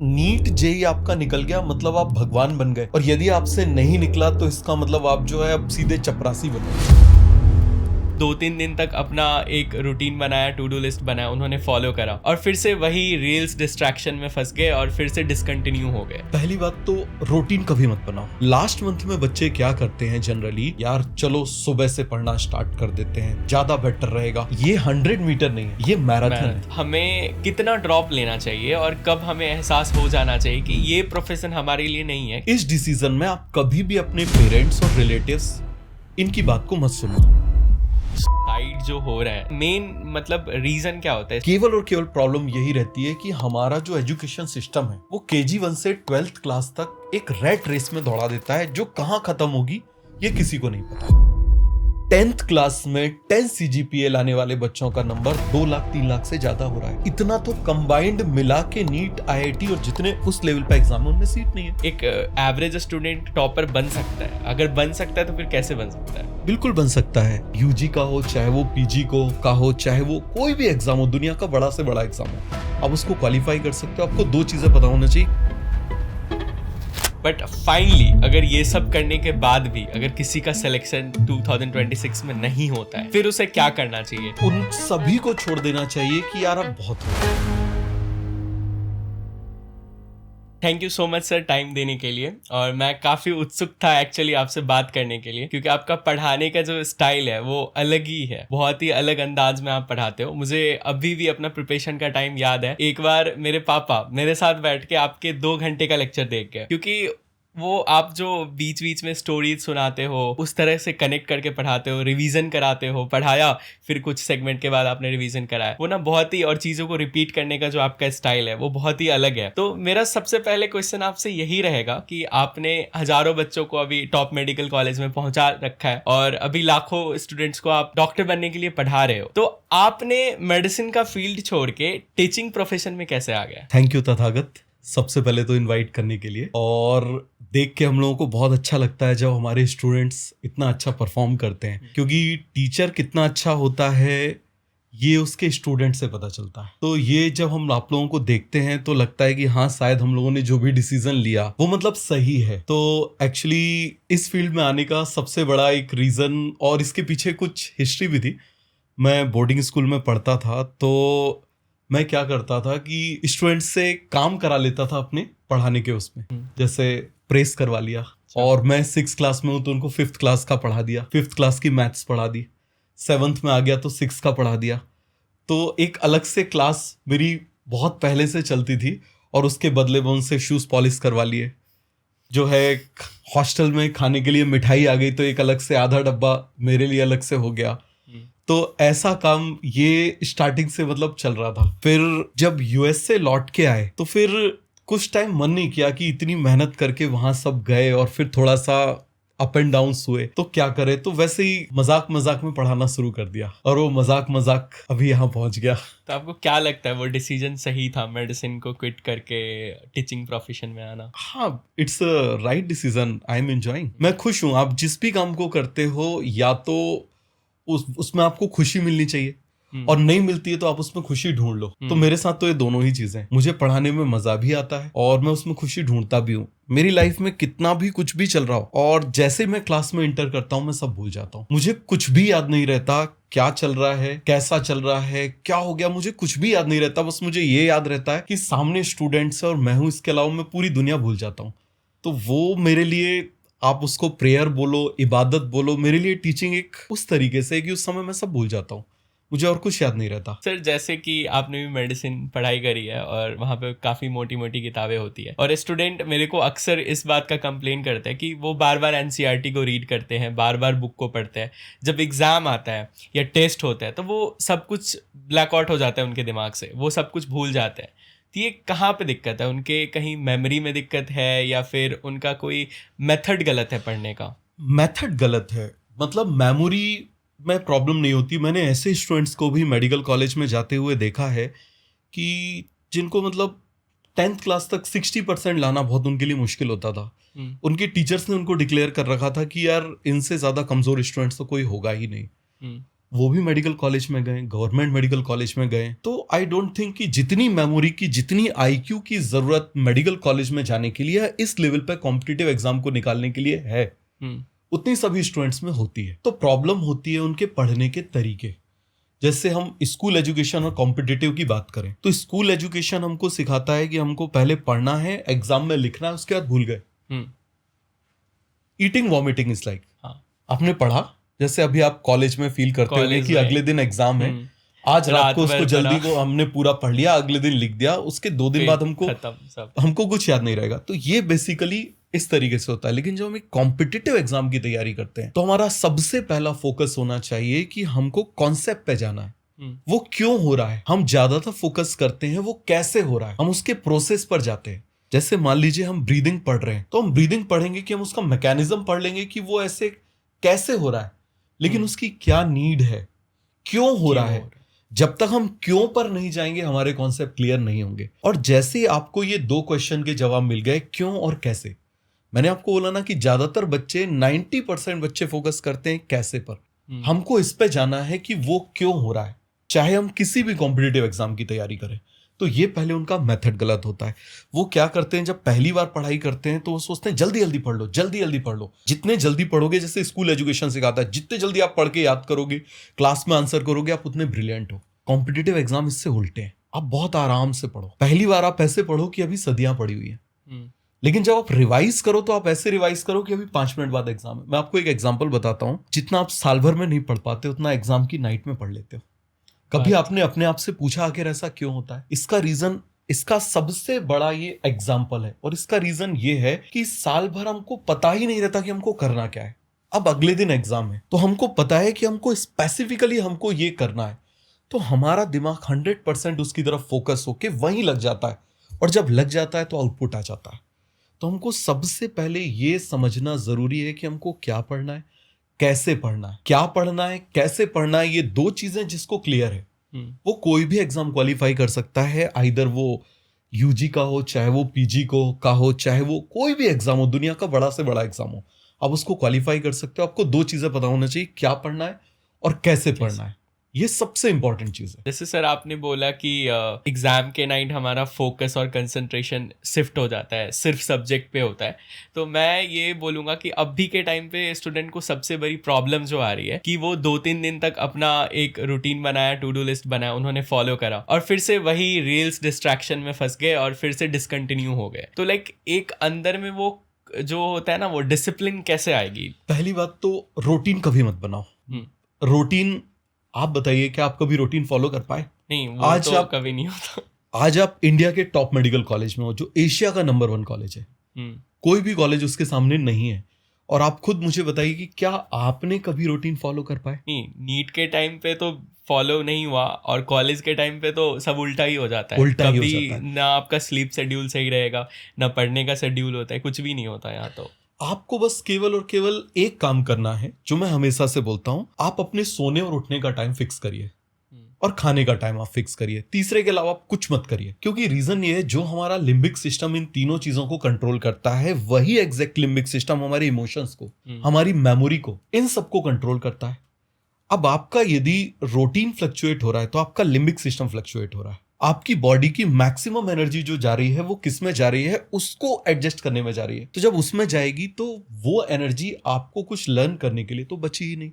NEET JEE आपका निकल गया मतलब आप भगवान बन गए, और यदि आपसे नहीं निकला तो इसका मतलब आप जो है अब सीधे चपरासी बने। 2-3 दिन तक अपना एक रूटीन बनाया, टू डू लिस्ट बनाया, उन्होंने फॉलो करा और फिर से वही रील्स डिस्ट्रैक्शन में फंस गए और फिर से डिसकंटिन्यू हो गए। पहली बात तो रूटीन कभी मत बनाओ। लास्ट मंथ में बच्चे क्या करते हैं जनरली, यार चलो सुबह से पढ़ना स्टार्ट कर देते हैं, ज्यादा बेटर रहेगा। ये 100 मीटर नहीं है, ये मैराथन है। हमें कितना ड्रॉप लेना चाहिए और कब हमें एहसास हो जाना चाहिए कि ये प्रोफेशन हमारे लिए नहीं है। इस डिसीजन में आप कभी भी अपने पेरेंट्स और रिलेटिव्स इनकी बात को मत सुनो। साइड जो हो रहा है, मेन मतलब रीजन क्या होता है? केवल और केवल प्रॉब्लम यही रहती है कि हमारा जो एजुकेशन सिस्टम है वो KG1 से 12th क्लास तक एक रैट रेस में दौड़ा देता है, जो कहाँ खत्म होगी ये किसी को नहीं पता। 10th क्लास में 10 CGPA लाने वाले बच्चों का नंबर 2 लाख 3 लाख से ज्यादा हो रहा है। इतना तो कंबाइंड मिला के नीट, IIT और जितने उस लेवल पे एग्जाम है उनमें सीट नहीं है। एक एवरेज स्टूडेंट टॉपर बन सकता है, अगर बन सकता है तो फिर कैसे बन सकता है? बिल्कुल बन सकता है। UG का हो, चाहे वो PG का हो, चाहे वो कोई भी एग्जाम हो, दुनिया का बड़ा से बड़ा एग्जाम हो, आप उसको क्वालिफाई कर सकते हो। आपको 2 चीजें पता होना चाहिए। बट फाइनली अगर ये सब करने के बाद भी अगर किसी का सिलेक्शन 2026 में नहीं होता है, फिर उसे क्या करना चाहिए? उन सभी को छोड़ देना चाहिए कि यार अब बहुत हो। Thank you so much sir time देने के लिए, और मैं काफ़ी उत्सुक था एक्चुअली आपसे बात करने के लिए, क्योंकि आपका पढ़ाने का जो स्टाइल है वो अलग ही है, बहुत ही अलग अंदाज में आप पढ़ाते हो। मुझे अभी भी अपना प्रिपरेशन का टाइम याद है, एक बार मेरे पापा मेरे साथ बैठ के आपके 2 घंटे का लेक्चर देख गए, क्योंकि वो आप जो बीच बीच में स्टोरीज सुनाते हो, उस तरह से कनेक्ट करके पढ़ाते हो, रिवीजन कराते हो, पढ़ाया फिर कुछ सेगमेंट के बाद आपने रिवीजन कराया, वो ना बहुत ही, और चीज़ों को रिपीट करने का जो आपका स्टाइल है वो बहुत ही अलग है। तो मेरा सबसे पहले क्वेश्चन आपसे यही रहेगा कि आपने हजारों बच्चों को अभी टॉप मेडिकल कॉलेज में पहुंचा रखा है और अभी लाखों स्टूडेंट्स को आप डॉक्टर बनने के लिए पढ़ा रहे हो, तो आपने मेडिसिन का फील्ड छोड़ के टीचिंग प्रोफेशन में कैसे आ गया? थैंक यू तथागत, सबसे पहले तो इनवाइट करने के लिए। और देख के हम लोगों को बहुत अच्छा लगता है जब हमारे स्टूडेंट्स इतना अच्छा परफॉर्म करते हैं, क्योंकि टीचर कितना अच्छा होता है ये उसके स्टूडेंट से पता चलता है। तो ये जब हम आप लोगों को देखते हैं तो लगता है कि हाँ, शायद हम लोगों ने जो भी डिसीजन लिया वो मतलब सही है। तो एक्चुअली इस फील्ड में आने का सबसे बड़ा एक रीजन, और इसके पीछे कुछ हिस्ट्री भी थी। मैं बोर्डिंग स्कूल में पढ़ता था, तो मैं क्या करता था कि स्टूडेंट से काम करा लेता था अपने पढ़ाने के उसमें, जैसे प्रेस करवा लिया, और मैं 6th क्लास में हूँ तो उनको 5th क्लास का पढ़ा दिया, 5th क्लास की मैथ्स पढ़ा दी, 7th में आ गया तो 6th का पढ़ा दिया। तो एक अलग से क्लास मेरी बहुत पहले से चलती थी, और उसके बदले में उनसे शूज पॉलिश करवा लिए। जो है हॉस्टल में खाने के लिए मिठाई आ गई तो एक अलग से आधा डब्बा मेरे लिए अलग से हो गया। तो ऐसा काम ये स्टार्टिंग से मतलब चल रहा था। फिर जब US से लौट के आए तो फिर कुछ टाइम मन नहीं किया कि इतनी मेहनत करके वहां सब गए और फिर थोड़ा सा अप एंड डाउन हुए तो क्या करे, तो वैसे ही मजाक मजाक में पढ़ाना शुरू कर दिया, और वो मजाक मजाक अभी यहाँ पहुंच गया। तो आपको क्या लगता है वो डिसीजन सही था, मेडिसिन को क्विट करके टीचिंग प्रोफेशन में आना? हाँ, it's a right decision. I am enjoying. मैं खुश हूँ। आप जिस भी काम को करते हो, या तो उसमें आपको खुशी मिलनी चाहिए, और नहीं मिलती है तो आप उसमें खुशी ढूंढ लो। तो मेरे साथ तो ये दोनों ही चीजें हैं। मुझे पढ़ाने में मजा भी आता है और मैं उसमें खुशी ढूंढता भी हूँ। मेरी लाइफ में कितना भी कुछ भी चल रहा हो, और जैसे मैं क्लास में इंटर करता हूँ मैं सब भूल जाता हूँ। मुझे कुछ भी याद नहीं रहता क्या चल रहा है, कैसा चल रहा है, क्या हो गया, मुझे कुछ भी याद नहीं रहता। बस मुझे ये याद रहता है कि सामने स्टूडेंट्स है और मैं हूँ। इसके अलावा मैं पूरी दुनिया भूल जाता हूँ। तो वो मेरे लिए, आप उसको प्रेयर बोलो, इबादत बोलो, मेरे लिए टीचिंग एक उस तरीके से कि उस समय मैं सब भूल जाता हूँ, मुझे और कुछ याद नहीं रहता। सर, जैसे कि आपने भी मेडिसिन पढ़ाई करी है और वहाँ पे काफ़ी मोटी मोटी किताबें होती है, और स्टूडेंट मेरे को अक्सर इस बात का कंप्लेन करते हैं कि वो बार बार NCERT को रीड करते हैं, बार बार बुक को पढ़ते हैं, जब एग्ज़ाम आता है या टेस्ट होता है तो वो सब कुछ ब्लैकआउट हो जाता है उनके दिमाग से, वो सब कुछ भूल जाते हैं। तो ये कहाँ पे दिक्कत है? उनके कहीं मेमोरी में दिक्कत है, या फिर उनका कोई मेथड गलत है पढ़ने का? मेथड गलत है, मतलब मेमोरी में प्रॉब्लम नहीं होती। मैंने ऐसे स्टूडेंट्स को भी मेडिकल कॉलेज में जाते हुए देखा है कि जिनको मतलब 10th क्लास तक 60% लाना बहुत उनके लिए मुश्किल होता था। उनके टीचर्स ने उनको डिक्लेयर कर रखा था कि यार इनसे ज़्यादा कमज़ोर स्टूडेंट्स तो कोई होगा ही नहीं। वो भी मेडिकल कॉलेज में गए, गवर्नमेंट मेडिकल कॉलेज में गए। तो आई डोंट थिंक कि जितनी मेमोरी की, जितनी आईक्यू की जरूरत मेडिकल कॉलेज में जाने के लिए, इस लेवल पे कॉम्पिटिटिव एग्जाम को निकालने के लिए है, उतनी सभी स्टूडेंट्स में होती है। तो प्रॉब्लम होती है उनके पढ़ने के तरीके। जैसे हम स्कूल एजुकेशन और कॉम्पिटिटिव की बात करें तो स्कूल एजुकेशन हमको सिखाता है कि हमको पहले पढ़ना है, एग्जाम में लिखना है, उसके बाद भूल गए। ईटिंग वॉमिटिंग इज लाइक, आपने पढ़ा, जैसे अभी आप कॉलेज में फील करते होंगे कि अगले दिन एग्जाम है, आज रात को उसको जल्दी को हमने पूरा पढ़ लिया, अगले दिन लिख दिया, उसके 2 दिन बाद हमको कुछ याद नहीं रहेगा। तो ये बेसिकली इस तरीके से होता है। लेकिन जब हम एक कॉम्पिटिटिव एग्जाम की तैयारी करते हैं तो हमारा सबसे पहला फोकस होना चाहिए कि हमको कॉन्सेप्ट पे जाना है, वो क्यों हो रहा है। हम ज्यादातर फोकस करते हैं वो कैसे हो रहा है, हम उसके प्रोसेस पर जाते हैं। जैसे मान लीजिए हम ब्रीदिंग पढ़ रहे हैं तो हम ब्रीदिंग पढ़ेंगे कि हम उसका मैकेनिज्म पढ़ लेंगे कि वो ऐसे कैसे हो रहा है, लेकिन उसकी क्या नीड है, क्यों हो रहा है। जब तक हम क्यों पर नहीं जाएंगे हमारे कॉन्सेप्ट क्लियर नहीं होंगे। और जैसे आपको ये 2 क्वेश्चन के जवाब मिल गए, क्यों और कैसे, मैंने आपको बोला ना कि ज्यादातर बच्चे 90% बच्चे फोकस करते हैं कैसे पर। हमको इस पे जाना है कि वो क्यों हो रहा है। चाहे हम किसी भी कॉम्पिटिटिव एग्जाम की तैयारी करें तो ये पहले उनका मेथड गलत होता है। वो क्या करते हैं, जब पहली बार पढ़ाई करते हैं तो वो सोचते हैं जल्दी जल्दी पढ़ लो, जल्दी जल्दी पढ़ लो। जितने जल्दी पढ़ोगे, जैसे स्कूल एजुकेशन सिखाता है, जितने जल्दी आप पढ़ के याद करोगे, क्लास में आंसर करोगे, आप उतने ब्रिलियंट हो। कॉम्पिटिटिव एग्जाम इससे उल्टे हैं। आप बहुत आराम से पढ़ो, पहली बार आप ऐसे पढ़ो कि अभी सदियां पड़ी हुई है, लेकिन जब आप रिवाइज करो तो आप ऐसे रिवाइज करो कि अभी 5 मिनट बाद एग्जाम है। मैं आपको एक एग्जांपल बताता हूं, जितना आप साल भर में नहीं पढ़ पाते उतना एग्जाम की नाइट में पढ़ लेते हो। कभी आपने अपने आप से पूछा आखिर ऐसा क्यों होता है? इसका रीजन, इसका सबसे बड़ा ये एग्जाम्पल है, और इसका रीजन ये है कि साल भर हमको पता ही नहीं रहता कि हमको करना क्या है। अब अगले दिन एग्जाम है तो हमको पता है कि हमको स्पेसिफिकली हमको ये करना है, तो हमारा दिमाग 100% उसकी तरफ फोकस होके वहीं लग जाता है, और जब लग जाता है तो आउटपुट आ जाता है। तो हमको सबसे पहले ये समझना जरूरी है कि हमको क्या पढ़ना है, कैसे पढ़ना है। क्या पढ़ना है, कैसे पढ़ना है, ये 2 चीजें जिसको क्लियर है वो कोई भी एग्जाम क्वालिफाई कर सकता है। आइदर वो यूजी का हो, चाहे वो पीजी का हो, चाहे वो कोई भी एग्जाम हो, दुनिया का बड़ा से बड़ा एग्जाम हो, आप उसको क्वालिफाई कर सकते हो। आपको 2 चीजें पता होना चाहिए, क्या पढ़ना है और कैसे पढ़ना है। ये सबसे इंपॉर्टेंट चीज है। जैसे सर आपने बोला कि एग्जाम के नाइट हमारा फोकस और कंसंट्रेशन शिफ्ट हो जाता है, सिर्फ सब्जेक्ट पे होता है। तो मैं ये बोलूँगा कि अभी के टाइम पे स्टूडेंट को सबसे बड़ी प्रॉब्लम जो आ रही है कि वो 2-3 दिन तक अपना एक रूटीन बनाया, टू डू लिस्ट बनाया, उन्होंने फॉलो करा, और फिर से वही रील्स डिस्ट्रैक्शन में फंस गए और फिर से डिसकंटिन्यू हो गए। तो लाइक एक अंदर में वो जो होता है ना, वो डिसिप्लिन कैसे आएगी? पहली बात तो रूटीन कभी मत बनाओ। रूटीन, आप बताइए क्या आप कभी रूटीन फॉलो कर पाए? नहीं, वो आज तो कभी नहीं होता। आज आप इंडिया के टॉप मेडिकल कॉलेज में हो, जो एशिया का नंबर 1 कॉलेज है, कोई भी कॉलेज उसके सामने नहीं है, और आप खुद मुझे बताइए कि क्या आपने कभी रूटीन फॉलो कर पाए? नहीं, नीट के टाइम पे तो फॉलो नहीं हुआ, और कॉलेज के टाइम पे तो सब उल्टा ही हो जाता है। उल्टा ही हो कभी जाता है। ना आपका स्लीप शेड्यूल सही रहेगा, ना पढ़ने का शेड्यूल होता है, कुछ भी नहीं होता यहाँ। तो आपको बस केवल और केवल एक काम करना है, जो मैं हमेशा से बोलता हूं, आप अपने सोने और उठने का टाइम फिक्स करिए, और खाने का टाइम आप फिक्स करिए। तीसरे के अलावा आप कुछ मत करिए, क्योंकि रीजन ये है, जो हमारा लिम्बिक सिस्टम इन तीनों चीजों को कंट्रोल करता है, वही एग्जैक्ट लिम्बिक सिस्टम हमारे इमोशंस को, हमारी मेमोरी को, इन सबको कंट्रोल करता है। अब आपका यदि रूटीन फ्लक्चुएट हो रहा है तो आपका लिम्बिक सिस्टम फ्लक्चुएट हो रहा है। आपकी बॉडी की मैक्सिमम एनर्जी जो जा रही है वो किस में जा रही है? उसको एडजस्ट करने में जा रही है। तो जब उसमें जाएगी तो वो एनर्जी आपको कुछ लर्न करने के लिए तो बची ही नहीं।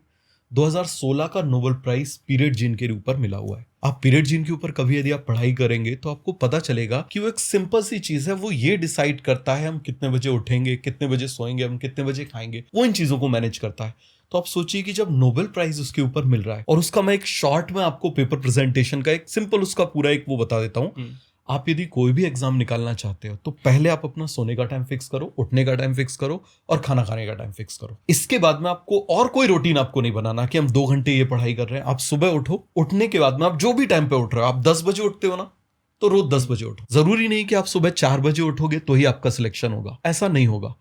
2016 का नोबेल प्राइज पीरियड जीन के ऊपर मिला हुआ है। आप पीरियड जीन के ऊपर कभी यदि आप पढ़ाई करेंगे तो आपको पता चलेगा कि वो एक सिंपल सी चीज है। वो ये डिसाइड करता है हम कितने बजे उठेंगे, कितने बजे सोएंगे, हम कितने बजे खाएंगे, वो इन चीजों को मैनेज करता है। तो आप सोचिए कि जब नोबेल प्राइज उसके ऊपर मिल रहा है, और उसका मैं एक शॉर्ट में आपको पेपर प्रेजेंटेशन का एक सिंपल उसका पूरा एक वो बता देता हूं। आप यदि कोई भी एग्जाम निकालना चाहते हो तो पहले आप अपना सोने का टाइम फिक्स करो, उठने का टाइम फिक्स करो, और खाना खाने का टाइम फिक्स करो। इसके बाद में आपको और कोई रूटीन आपको नहीं बनाना कि हम 2 घंटे ये पढ़ाई कर रहे हैं। आप सुबह उठो, उठने के बाद में आप जो भी टाइम पे उठ रहे हो, आप 10 बजे उठते हो ना, तो रोज 10 बजे उठो। जरूरी नहीं कि आप सुबह 4 बजे उठोगे तो ही आपका सिलेक्शन होगा, ऐसा नहीं होगा।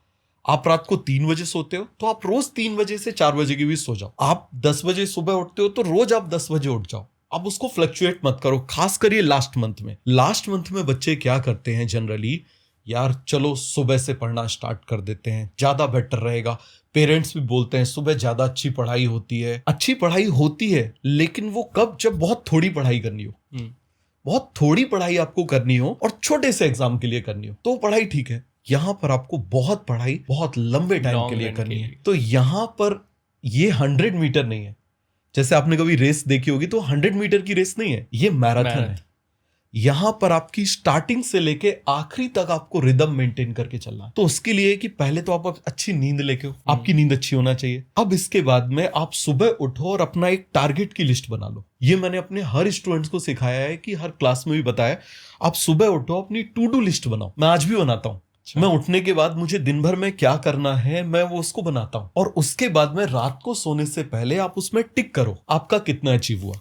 आप रात को 3 बजे सोते हो तो आप रोज 3 बजे से 4 बजे के बीच सो जाओ। आप 10 बजे सुबह उठते हो तो रोज आप 10 बजे उठ जाओ। अब उसको फ्लक्चुएट मत करो, खास करिए लास्ट मंथ में। लास्ट मंथ में बच्चे क्या करते हैं जनरली यार चलो सुबह से पढ़ना स्टार्ट कर देते हैं, ज्यादा बेटर रहेगा। पेरेंट्स भी बोलते हैं सुबह ज्यादा अच्छी पढ़ाई होती है। अच्छी पढ़ाई होती है, लेकिन वो कब, जब बहुत थोड़ी पढ़ाई करनी हो। बहुत थोड़ी पढ़ाई आपको करनी हो और छोटे से एग्जाम के लिए करनी हो तो पढ़ाई ठीक है। यहाँ पर आपको बहुत पढ़ाई बहुत लंबे टाइम के लिए करनी है। तो यहाँ पर ये 100 मीटर नहीं है। जैसे आपने कभी रेस देखी होगी तो 100 मीटर की रेस नहीं है, ये मैराथन है। यहां पर आपकी स्टार्टिंग से लेके आखिरी तक आपको रिदम मेंटेन करके चलना है। तो उसके लिए कि पहले तो आप अच्छी नींद लेके हो, आपकी नींद अच्छी होना चाहिए। अब इसके बाद में आप सुबह उठो और अपना एक टारगेट की लिस्ट बना लो। ये मैंने अपने हर स्टूडेंट्स को सिखाया है कि हर क्लास में भी बताया, आप सुबह उठो अपनी टू डू लिस्ट बनाओ। मैं आज भी बनाता हूँ। मैं उठने के बाद मुझे दिन भर में क्या करना है मैं वो उसको बनाता हूं, और उसके बाद में रात को सोने से पहले आप उसमें टिक करो आपका कितना अचीव हुआ।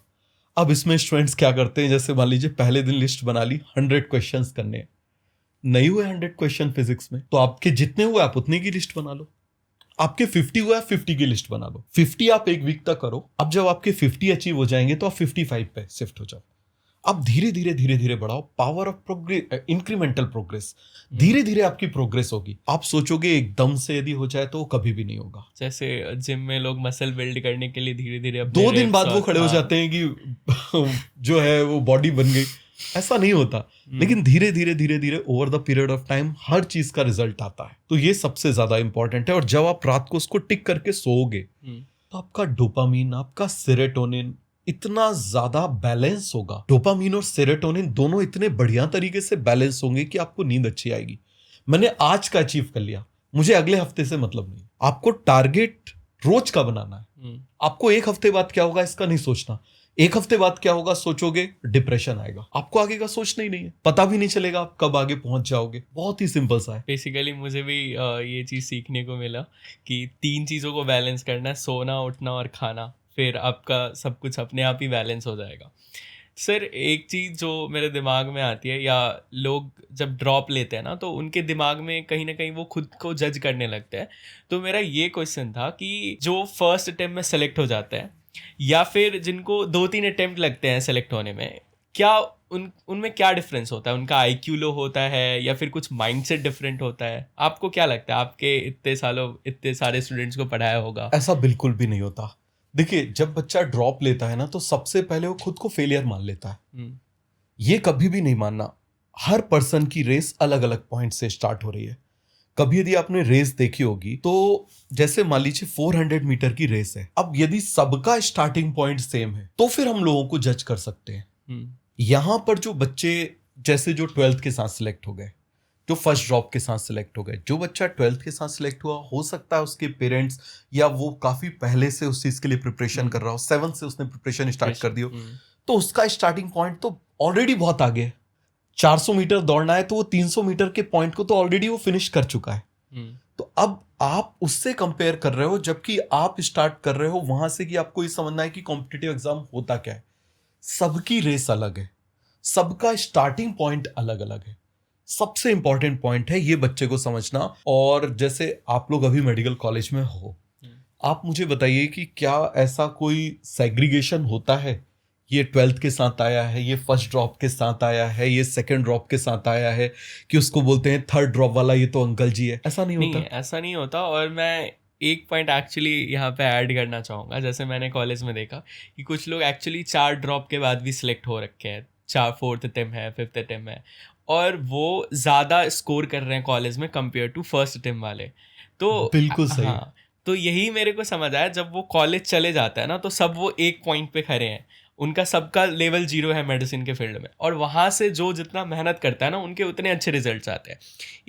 अब इसमें स्टूडेंट्स क्या करते हैं, जैसे मान लीजिए पहले दिन लिस्ट बना ली 100 क्वेश्चंस करने हैं, नहीं हुए 100 क्वेश्चन फिजिक्स में, तो आपके जितने हुए आप उतने की लिस्ट बना लो। आपके 50 हुआ है 50 की लिस्ट बना लो। 50 आप एक वीक तक करो। अब जब आपके 50 अचीव हो जाएंगे तो आप 55 पे शिफ्ट हो जाओ। अब धीरे धीरे बढ़ाओ। Power of progress, incremental progress. धीरे धीरे आपकी प्रोग्रेस होगी। आप सोचोगे एकदम से यदि हो जाए तो वो कभी भी नहीं होगा। जैसे जिम में लोग मसल बिल्ड करने के लिए धीरे धीरे 2 दिन बाद वो खड़े हो जाते हैं कि जो है वो बॉडी बन गई, ऐसा नहीं होता। लेकिन धीरे धीरे over the period of time हर चीज का रिजल्ट आता है। तो ये सबसे ज्यादा इंपॉर्टेंट है। और जब आप रात को उसको टिक करके सोओगे तो आपका डोपामीन, आपका सेरोटोनिन इतना ज्यादा बैलेंस होगा। डोपामीन और सेरोटोनिन दोनों इतने बढ़िया तरीके से बैलेंस होंगे कि आपको नींद अच्छी आएगी। मैंने आज का अचीव कर लिया, मुझे अगले हफ्ते से मतलब नहीं। आपको टारगेट रोज का बनाना है। आपको एक हफ्ते बाद क्या होगा इसका नहीं सोचना। एक हफ्ते बाद क्या होगा सोचोगे, डिप्रेशन आएगा। आपको आगे का सोचना ही नहीं है, पता भी नहीं चलेगा आप कब आगे पहुंच जाओगे। बहुत ही सिंपल सा है। बेसिकली मुझे भी ये चीज सीखने को मिला कि 3 चीजों को बैलेंस करना है, सोना, उठना और खाना। फिर आपका सब कुछ अपने आप ही बैलेंस हो जाएगा। सर एक चीज़ जो मेरे दिमाग में आती है, या लोग जब ड्रॉप लेते हैं ना तो उनके दिमाग में कहीं ना कहीं वो खुद को जज करने लगते हैं। तो मेरा ये क्वेश्चन था कि जो फर्स्ट अटेम्प्ट में सेलेक्ट हो जाते हैं या फिर जिनको 2-3 अटेम्प्ट लगते हैं सेलेक्ट होने में, क्या उनमें क्या डिफरेंस होता है? उनका आईक्यू लो होता है या फिर कुछ माइंडसेट डिफरेंट होता है? आपको क्या लगता है? आपके इतने सालों इतने सारे स्टूडेंट्स को पढ़ाया होगा। ऐसा बिल्कुल भी नहीं होता। देखिए, जब बच्चा ड्रॉप लेता है ना तो सबसे पहले वो खुद को फेलियर मान लेता है। ये कभी भी नहीं मानना। हर पर्सन की रेस अलग अलग पॉइंट से स्टार्ट हो रही है। कभी यदि आपने रेस देखी होगी तो जैसे मान लीजिए 400 मीटर की रेस है। अब यदि सबका स्टार्टिंग पॉइंट सेम है तो फिर हम लोगों को जज कर सकते हैं। यहां पर जो बच्चे जैसे जो 12th के साथ सिलेक्ट हो गए, जो फर्स्ट ड्रॉप के साथ सिलेक्ट हो गए, जो बच्चा 12th के साथ सिलेक्ट हुआ, हो सकता है उसके पेरेंट्स या वो काफी पहले से उस चीज के लिए प्रिपरेशन कर रहा हो, 7th से उसने प्रिपरेशन स्टार्ट कर दी हो, तो उसका स्टार्टिंग पॉइंट तो ऑलरेडी बहुत आगे है। 400 मीटर दौड़ना है तो वो 300 मीटर के पॉइंट को तो ऑलरेडी वो फिनिश कर चुका है। तो अब आप उससे कंपेयर कर रहे हो, जबकि आप स्टार्ट कर रहे हो वहां से कि आपको ये समझना है कि कॉम्पिटिटिव एग्जाम होता क्या है। सबकी रेस अलग है, सबका स्टार्टिंग पॉइंट अलग अलग है। सबसे इंपॉर्टेंट पॉइंट है ये बच्चे को समझना। और जैसे आप लोग अभी मेडिकल कॉलेज में हो, आप मुझे बताइए कि क्या ऐसा कोई सेग्रीगेशन होता है, ये 12th के साथ आया है, ये फर्स्ट ड्रॉप के साथ आया है, ये सेकंड ड्रॉप के साथ आया है, कि उसको बोलते हैं थर्ड ड्रॉप वाला ये तो अंकल जी है? ऐसा नहीं होता। ऐसा नहीं होता। और मैं एक पॉइंट एक्चुअली यहाँ पे ऐड करना चाहूँगा। जैसे मैंने कॉलेज में देखा कि कुछ लोग एक्चुअली 4 ड्रॉप के बाद भी सिलेक्ट हो रखे हैं, 4th अटेम्प्ट है, 5th अटेम्प्ट है, और वो ज़्यादा स्कोर कर रहे हैं कॉलेज में कंपेयर टू फर्स्ट अटेम्प्ट वाले। तो बिल्कुल सही। हाँ, तो यही मेरे को समझ आया। जब वो कॉलेज चले जाता है ना तो सब वो एक पॉइंट पे खड़े हैं, उनका सबका लेवल 0 है मेडिसिन के फील्ड में, और वहाँ से जो जितना मेहनत करता है ना उनके उतने अच्छे रिजल्ट्स आते हैं।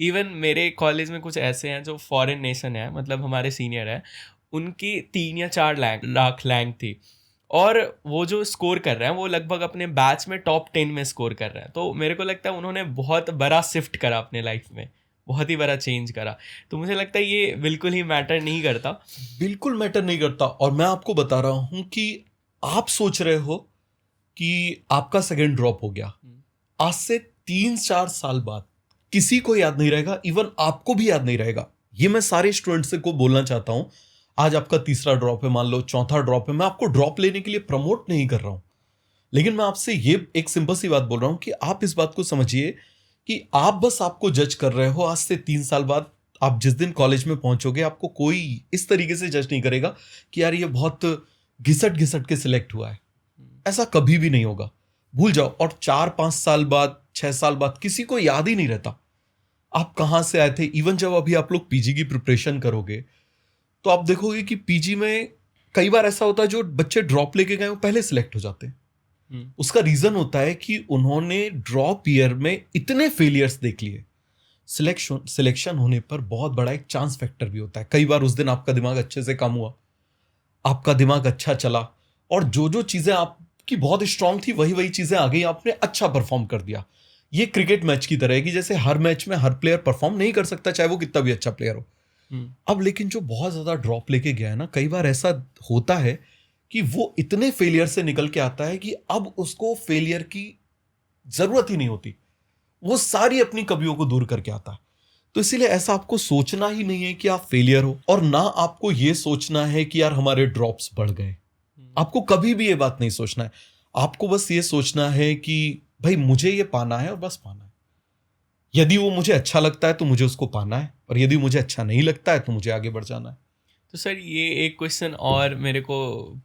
इवन मेरे कॉलेज में कुछ ऐसे हैं जो फॉरेन नेशन है, मतलब हमारे सीनियर है, उनकी 3 या 4 लाख रैंक थी, और वो जो स्कोर कर रहे हैं वो लगभग अपने बैच में टॉप 10 में स्कोर कर रहे हैं। तो मेरे को लगता है उन्होंने बहुत बड़ा शिफ्ट करा अपने लाइफ में, बहुत ही बड़ा चेंज करा। तो मुझे लगता है ये बिल्कुल ही मैटर नहीं करता। बिल्कुल मैटर नहीं करता। और मैं आपको बता रहा हूं कि आप सोच रहे हो कि आपका सेकंड ड्रॉप हो गया, आज से 3-4 साल बाद किसी को याद नहीं रहेगा, इवन आपको भी याद नहीं रहेगा। ये मैं सारे स्टूडेंट्स को बोलना चाहता हूं। आज आपका तीसरा ड्रॉप है, मान लो चौथा ड्रॉप है, मैं आपको ड्रॉप लेने के लिए प्रमोट नहीं कर रहा हूं, लेकिन मैं आपसे ये एक सिंपल सी बात बोल रहा हूं कि आप इस बात को समझिए कि आप बस आपको जज कर रहे हो। आज से 3 साल बाद आप जिस दिन कॉलेज में पहुंचोगे, आपको कोई इस तरीके से जज नहीं करेगा कि यार ये बहुत घिसट घिसट के सिलेक्ट हुआ है। ऐसा कभी भी नहीं होगा, भूल जाओ। और 4-5 साल बाद, 6 साल बाद किसी को याद ही नहीं रहता आप कहाँ से आए थे। इवन जब अभी आप लोग पीजी की प्रिपरेशन करोगे तो आप देखोगे कि पीजी में कई बार ऐसा होता है जो बच्चे ड्रॉप लेके गए वो पहले सिलेक्ट हो जाते हैं। उसका रीजन होता है कि उन्होंने ड्रॉप ईयर में इतने फेलियर्स देख लिए। सिलेक्शन होने पर बहुत बड़ा एक चांस फैक्टर भी होता है। कई बार उस दिन आपका दिमाग अच्छे से काम हुआ, आपका दिमाग अच्छा चला, और जो जो चीजें आपकी बहुत स्ट्रांग थी वही वही चीजें आ गई, आपने अच्छा परफॉर्म कर दिया। ये क्रिकेट मैच की तरह है कि जैसे हर मैच में हर प्लेयर परफॉर्म नहीं कर सकता, चाहे वो कितना भी अच्छा प्लेयर हो। अब लेकिन जो बहुत ज्यादा ड्रॉप लेके गया है ना, कई बार ऐसा होता है कि वो इतने फेलियर से निकल के आता है कि अब उसको फेलियर की जरूरत ही नहीं होती, वो सारी अपनी कमियों को दूर करके आता है। तो इसीलिए ऐसा आपको सोचना ही नहीं है कि आप फेलियर हो, और ना आपको ये सोचना है कि यार हमारे ड्रॉप्स बढ़ गए। आपको कभी भी ये बात नहीं सोचना है। आपको बस ये सोचना है कि भाई मुझे ये पाना है और बस पाना है। यदि वो मुझे अच्छा लगता है तो मुझे उसको पाना है, और यदि मुझे अच्छा नहीं लगता है तो मुझे आगे बढ़ जाना है। तो सर ये एक क्वेश्चन और मेरे को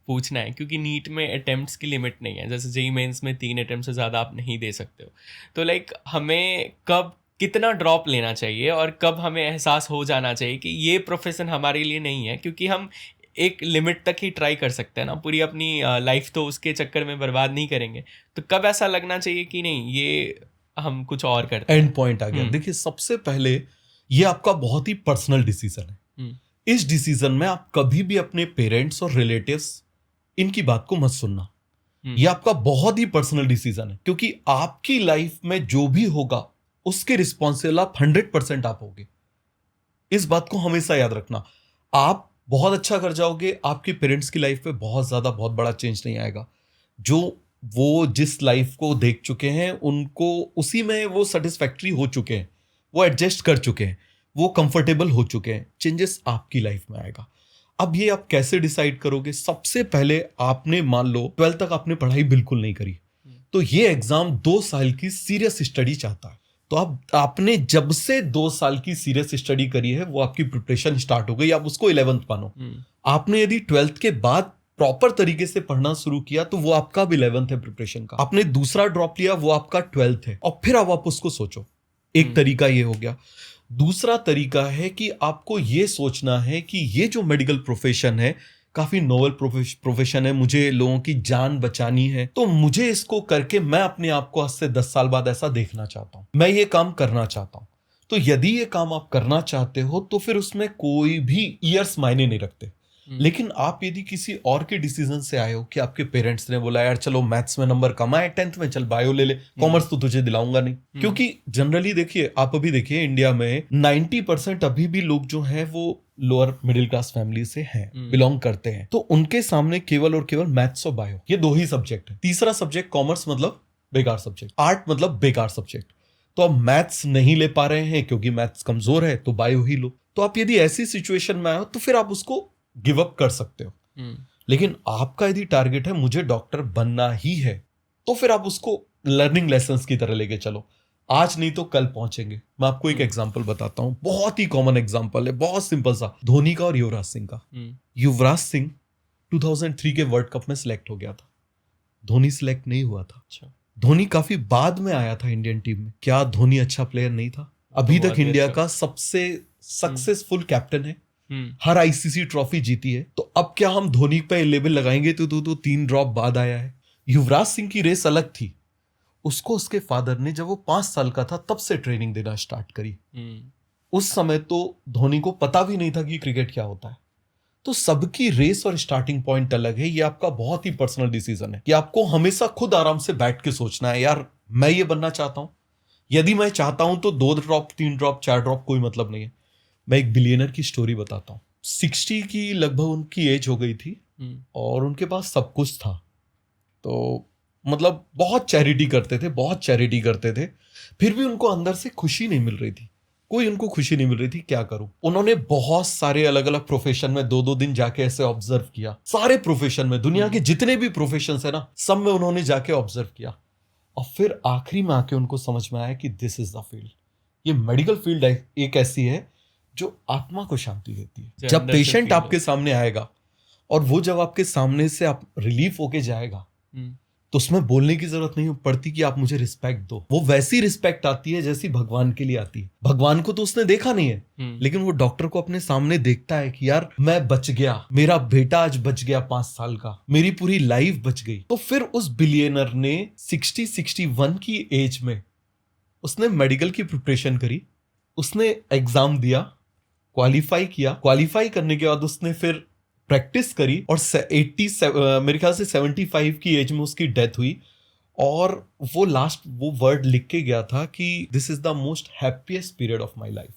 पूछना है, क्योंकि नीट में अटेम्प्ट्स की लिमिट नहीं है। जैसे जेईई मेंस में 3 अटेम्प्ट से ज़्यादा आप नहीं दे सकते हो। तो लाइक हमें कब कितना ड्रॉप लेना चाहिए और कब हमें एहसास हो जाना चाहिए कि ये प्रोफेशन हमारे लिए नहीं है? क्योंकि हम एक लिमिट तक ही ट्राई कर सकते हैं ना, पूरी अपनी लाइफ तो उसके चक्कर में बर्बाद नहीं करेंगे। तो कब ऐसा लगना चाहिए कि नहीं, ये हम कुछ और करते हैं? एंड पॉइंट आ गया। देखिए, सबसे पहले ये आपका बहुत ही पर्सनल डिसीजन है। इस डिसीजन में आप कभी भी अपने पेरेंट्स और रिलेटिव्स इनकी बात को मत सुनना। ये आपका बहुत ही पर्सनल डिसीजन है, क्योंकि आपकी लाइफ में जो भी होगा उसके रिस्पॉन्सिबल आप 100% आप होगे। इस बात को हमेशा याद रखना। आप बहुत अच्छा कर जाओगे, आपके पेरेंट्स की लाइफ में बहुत ज्यादा बहुत बड़ा चेंज नहीं आएगा। जो वो जिस लाइफ को देख चुके हैं उनको उसी में वो सेटिस्फैक्ट्री हो चुके हैं, वो एडजस्ट कर चुके हैं, वो कंफर्टेबल हो चुके हैं। चेंजेस आपकी लाइफ में आएगा। अब ये आप कैसे डिसाइड करोगे? सबसे पहले आपने मान लो 12th तक आपने पढ़ाई बिल्कुल नहीं करी, तो ये एग्जाम 2 साल की सीरियस स्टडी चाहता है। तो अब आपने जब से 2 साल की सीरियस स्टडी करी है, वो आपकी प्रिपरेशन स्टार्ट हो गई। आप उसको 11th मानो। आपने यदि 12th के बाद प्रॉपर तरीके से पढ़ना शुरू किया तो वो आपका भी 11th है प्रिपरेशन का। आपने दूसरा ड्रॉप लिया, वो आपका 12th है, और फिर अब आप उसको सोचो। एक तरीका ये हो गया। दूसरा तरीका है कि आपको ये सोचना है कि ये जो मेडिकल प्रोफेशन है काफी नोवेल प्रोफेशन है, मुझे लोगों की जान बचानी है, तो मुझे इसको करके मैं अपने आप को आज से 10 साल बाद ऐसा देखना चाहता हूं, मैं ये काम करना चाहता हूं। तो यदि ये काम आप करना चाहते हो तो फिर उसमें कोई भी ईयर्स मायने नहीं रखते। लेकिन आप यदि किसी और के डिसीजन से आए हो कि आपके पेरेंट्स ने बोला यार चलो मैथ्स में नंबर कम आए 10th में, चल बायो ले ले, कॉमर्स तो तुझे दिलाऊंगा नहीं। क्योंकि जनरली देखिए, आप अभी देखिए इंडिया में 90% अभी भी लोग जो हैं वो लोअर मिडिल क्लास फैमिली से हैं, बिलोंग करते हैं। तो उनके सामने केवल और केवल मैथ्स और बायो, ये 2 ही सब्जेक्ट है। तीसरा सब्जेक्ट कॉमर्स मतलब बेकार सब्जेक्ट, आर्ट मतलब बेकार सब्जेक्ट। तो अब मैथ्स नहीं ले पा रहे हैं क्योंकि मैथ्स कमजोर है, तो बायो ही लो। तो आप यदि ऐसी सिचुएशन में आए तो फिर आप उसको गिव अप कर सकते हो। लेकिन आपका यदि टारगेट है मुझे डॉक्टर बनना ही है, तो फिर आप उसको लर्निंग लेसन्स की तरह लेके चलो। आज नहीं तो कल पहुंचेंगे। मैं आपको एक एग्जांपल बताता हूं, बहुत ही कॉमन एग्जांपल है, बहुत सिंपल सा, धोनी का और युवराज सिंह का। युवराज सिंह 2003 के वर्ल्ड कप में सिलेक्ट हो गया था, धोनी सिलेक्ट नहीं हुआ था। अच्छा। धोनी काफी बाद में आया था इंडियन टीम में। क्या धोनी अच्छा प्लेयर नहीं था? अभी तक इंडिया का सबसे सक्सेसफुल कैप्टन है, हर आईसीसी ट्रॉफी जीती है। तो अब क्या हम धोनी पे लेबल लगाएंगे तो 3 ड्रॉप बाद आया है? युवराज सिंह की रेस अलग थी। उसको उसके फादर ने जब वो 5 साल का था तब से ट्रेनिंग देना स्टार्ट करी। उस समय तो धोनी को पता भी नहीं था कि क्रिकेट क्या होता है। तो सबकी रेस और स्टार्टिंग पॉइंट अलग है। ये आपका बहुत ही पर्सनल डिसीजन है कि आपको हमेशा खुद आराम से बैठ के सोचना है, यार मैं ये बनना चाहता हूं। यदि मैं चाहता हूं तो 2 ड्रॉप 3 ड्रॉप 4 ड्रॉप कोई मतलब नहीं है। मैं एक बिलियनर की स्टोरी बताता हूँ। 60 की लगभग उनकी एज हो गई थी और उनके पास सब कुछ था। तो मतलब बहुत चैरिटी करते थे, फिर भी उनको अंदर से खुशी नहीं मिल रही थी। कोई उनको खुशी नहीं मिल रही थी। क्या करूं? उन्होंने बहुत सारे अलग अलग प्रोफेशन में 2-2 दिन जाके ऐसे ऑब्जर्व किया। सारे प्रोफेशन में, दुनिया के जितने भी प्रोफेशन है ना, सब में उन्होंने जाके ऑब्जर्व किया। और फिर आखिरी में आके उनको समझ में आया कि दिस इज द फील्ड, ये मेडिकल फील्ड एक ऐसी है जो आत्मा को शांति देती है। जब अंदर से पेशेंट feel आपके सामने आएगा और वो जब आपके सामने से आप रिलीफ होके जाएगा तो उसमें बोलने की जरूरत नहीं पड़ती कि आप मुझे रिस्पेक्ट दो। वो वैसी रिस्पेक्ट आती है जैसी भगवान के लिए आती है। भगवान को तो उसने देखा नहीं है, लेकिन वो डॉक्टर को अपने सामने देखता है कि यार मैं बच गया, मेरा बेटा आज बच गया 5 साल का, मेरी पूरी लाइफ बच गई। तो फिर उस बिलियनर ने 61 की एज में उसने मेडिकल की प्रिपरेशन करी, उसने एग्जाम दिया, क्वालिफाई किया, क्वालिफाई करने के बाद उसने फिर प्रैक्टिस करी और 80 मेरे ख्याल से 75 की एज में उसकी डेथ हुई। और वो लास्ट वो वर्ड लिख के गया था कि this is the most happiest period of my life.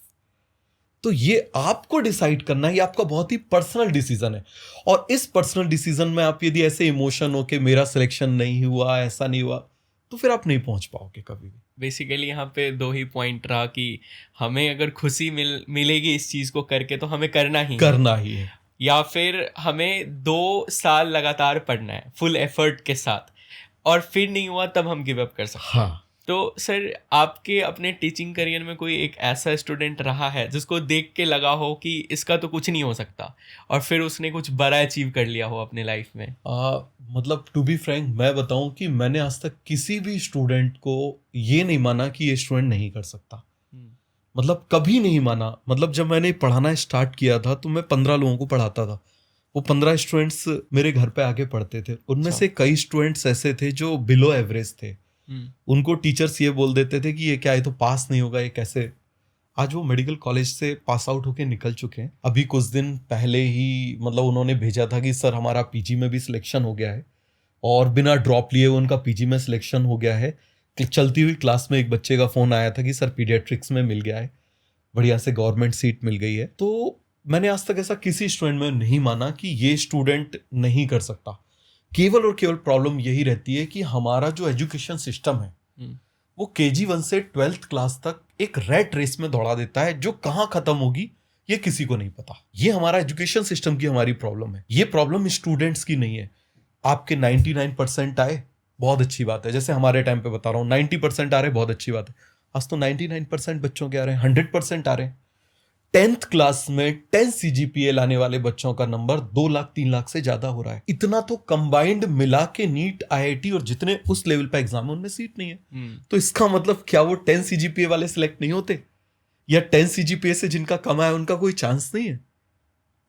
तो ये आपको डिसाइड करना है, ये आपका बहुत ही पर्सनल डिसीजन है। और इस पर्सनल डिसीजन में आप यदि ऐसे इमोशन हो कि मेरा सिलेक्शन नहीं हुआ, ऐसा नहीं हुआ, तो फिर आप नहीं पहुंच पाओगे कभी भी। बेसिकली यहाँ पे 2 ही पॉइंट रहा कि हमें अगर खुशी मिलेगी इस चीज़ को करके तो हमें करना ही है, या फिर हमें 2 साल लगातार पढ़ना है फुल एफर्ट के साथ, और फिर नहीं हुआ तब हम गिव अप कर सकते हैं। तो सर आपके अपने टीचिंग करियर में कोई एक ऐसा स्टूडेंट रहा है जिसको देख के लगा हो कि इसका तो कुछ नहीं हो सकता, और फिर उसने कुछ बड़ा अचीव कर लिया हो अपने लाइफ में? मतलब टू बी फ्रैंक मैं बताऊं कि मैंने आज तक किसी भी स्टूडेंट को ये नहीं माना कि ये स्टूडेंट नहीं कर सकता। मतलब कभी नहीं माना। मतलब जब मैंने पढ़ाना स्टार्ट किया था तो मैं 15 लोगों को पढ़ाता था। वो 15 स्टूडेंट्स मेरे घर पे आके पढ़ते थे। उनमें से कई स्टूडेंट्स ऐसे थे जो बिलो एवरेज थे। उनको टीचर्स ये बोल देते थे कि ये क्या है, तो पास नहीं होगा, ये कैसे। आज वो मेडिकल कॉलेज से पास आउट होके निकल चुके हैं। अभी कुछ दिन पहले ही मतलब उन्होंने भेजा था कि सर हमारा पीजी में भी सिलेक्शन हो गया है, और बिना ड्रॉप लिए उनका पीजी में सिलेक्शन हो गया है। चलती हुई क्लास में एक बच्चे का फोन आया था कि सर पीडियाट्रिक्स में मिल गया है, बढ़िया से गवर्नमेंट सीट मिल गई है। तो मैंने आज तक ऐसा किसी स्टूडेंट में नहीं माना कि ये स्टूडेंट नहीं कर सकता। केवल और केवल प्रॉब्लम यही रहती है कि हमारा जो एजुकेशन सिस्टम है वो KG1 से 12th क्लास तक एक रैट रेस में दौड़ा देता है, जो कहाँ खत्म होगी ये किसी को नहीं पता। ये हमारा एजुकेशन सिस्टम की हमारी प्रॉब्लम है। ये प्रॉब्लम स्टूडेंट्स की नहीं है। आपके 99% आए, बहुत अच्छी बात है। जैसे हमारे टाइम पे बता रहा हूँ 90% आ रहे, बहुत अच्छी बात है। आज तो 99% बच्चों के आ रहे हैं, 100% आ रहे हैं। 10th क्लास में 10 CGPA लाने वाले बच्चों का नंबर 2 लाख 3 लाख से ज्यादा हो रहा है। इतना तो कंबाइंड मिला के नीट, IIT और जितने उस लेवल पे एग्जाम है उनमें सीट नहीं है। तो इसका मतलब क्या वो 10 CGPA वाले सिलेक्ट नहीं होते, या 10 CGPA से जिनका कमा है उनका कोई चांस नहीं है?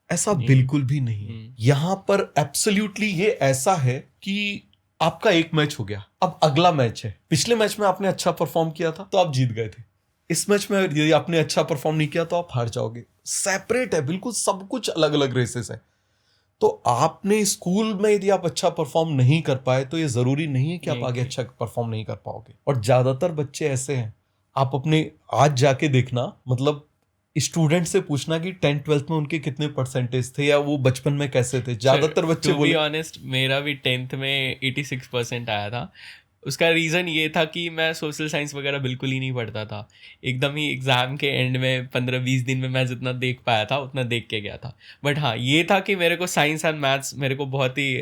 ऐसा बिल्कुल भी नहीं है। यहां पर एब्सोल्युटली ये ऐसा है कि आपका एक मैच हो गया, अब अगला मैच है। पिछले मैच में आपने अच्छा परफॉर्म किया था तो आप जीत गए थे। इस मैच में यदि आपने अच्छा परफॉर्म नहीं किया तो आप हार जाओगे। सेपरेट है बिल्कुल, सब कुछ अलग अलग रेसेस है। तो आपने स्कूल में यदि आप अच्छा परफॉर्म नहीं कर पाए तो ये जरूरी नहीं है कि आप आगे अच्छा परफॉर्म नहीं कर पाओगे। और ज्यादातर बच्चे ऐसे हैं, आप अपने आज जाके देखना, मतलब स्टूडेंट से पूछना कि 10th-12th में उनके कितने परसेंटेज थे या वो बचपन में कैसे थे। ज्यादातर बच्चे बोले, ऑनेस्ट मेरा भी 10th में 86% आया था। उसका रीज़न ये था कि मैं सोशल साइंस वगैरह बिल्कुल ही नहीं पढ़ता था। एकदम ही एग्ज़ाम के एंड में 15-20 दिन में मैं जितना देख पाया था उतना देख के गया था। बट हाँ, ये था कि मेरे को साइंस एंड मैथ्स मेरे को बहुत ही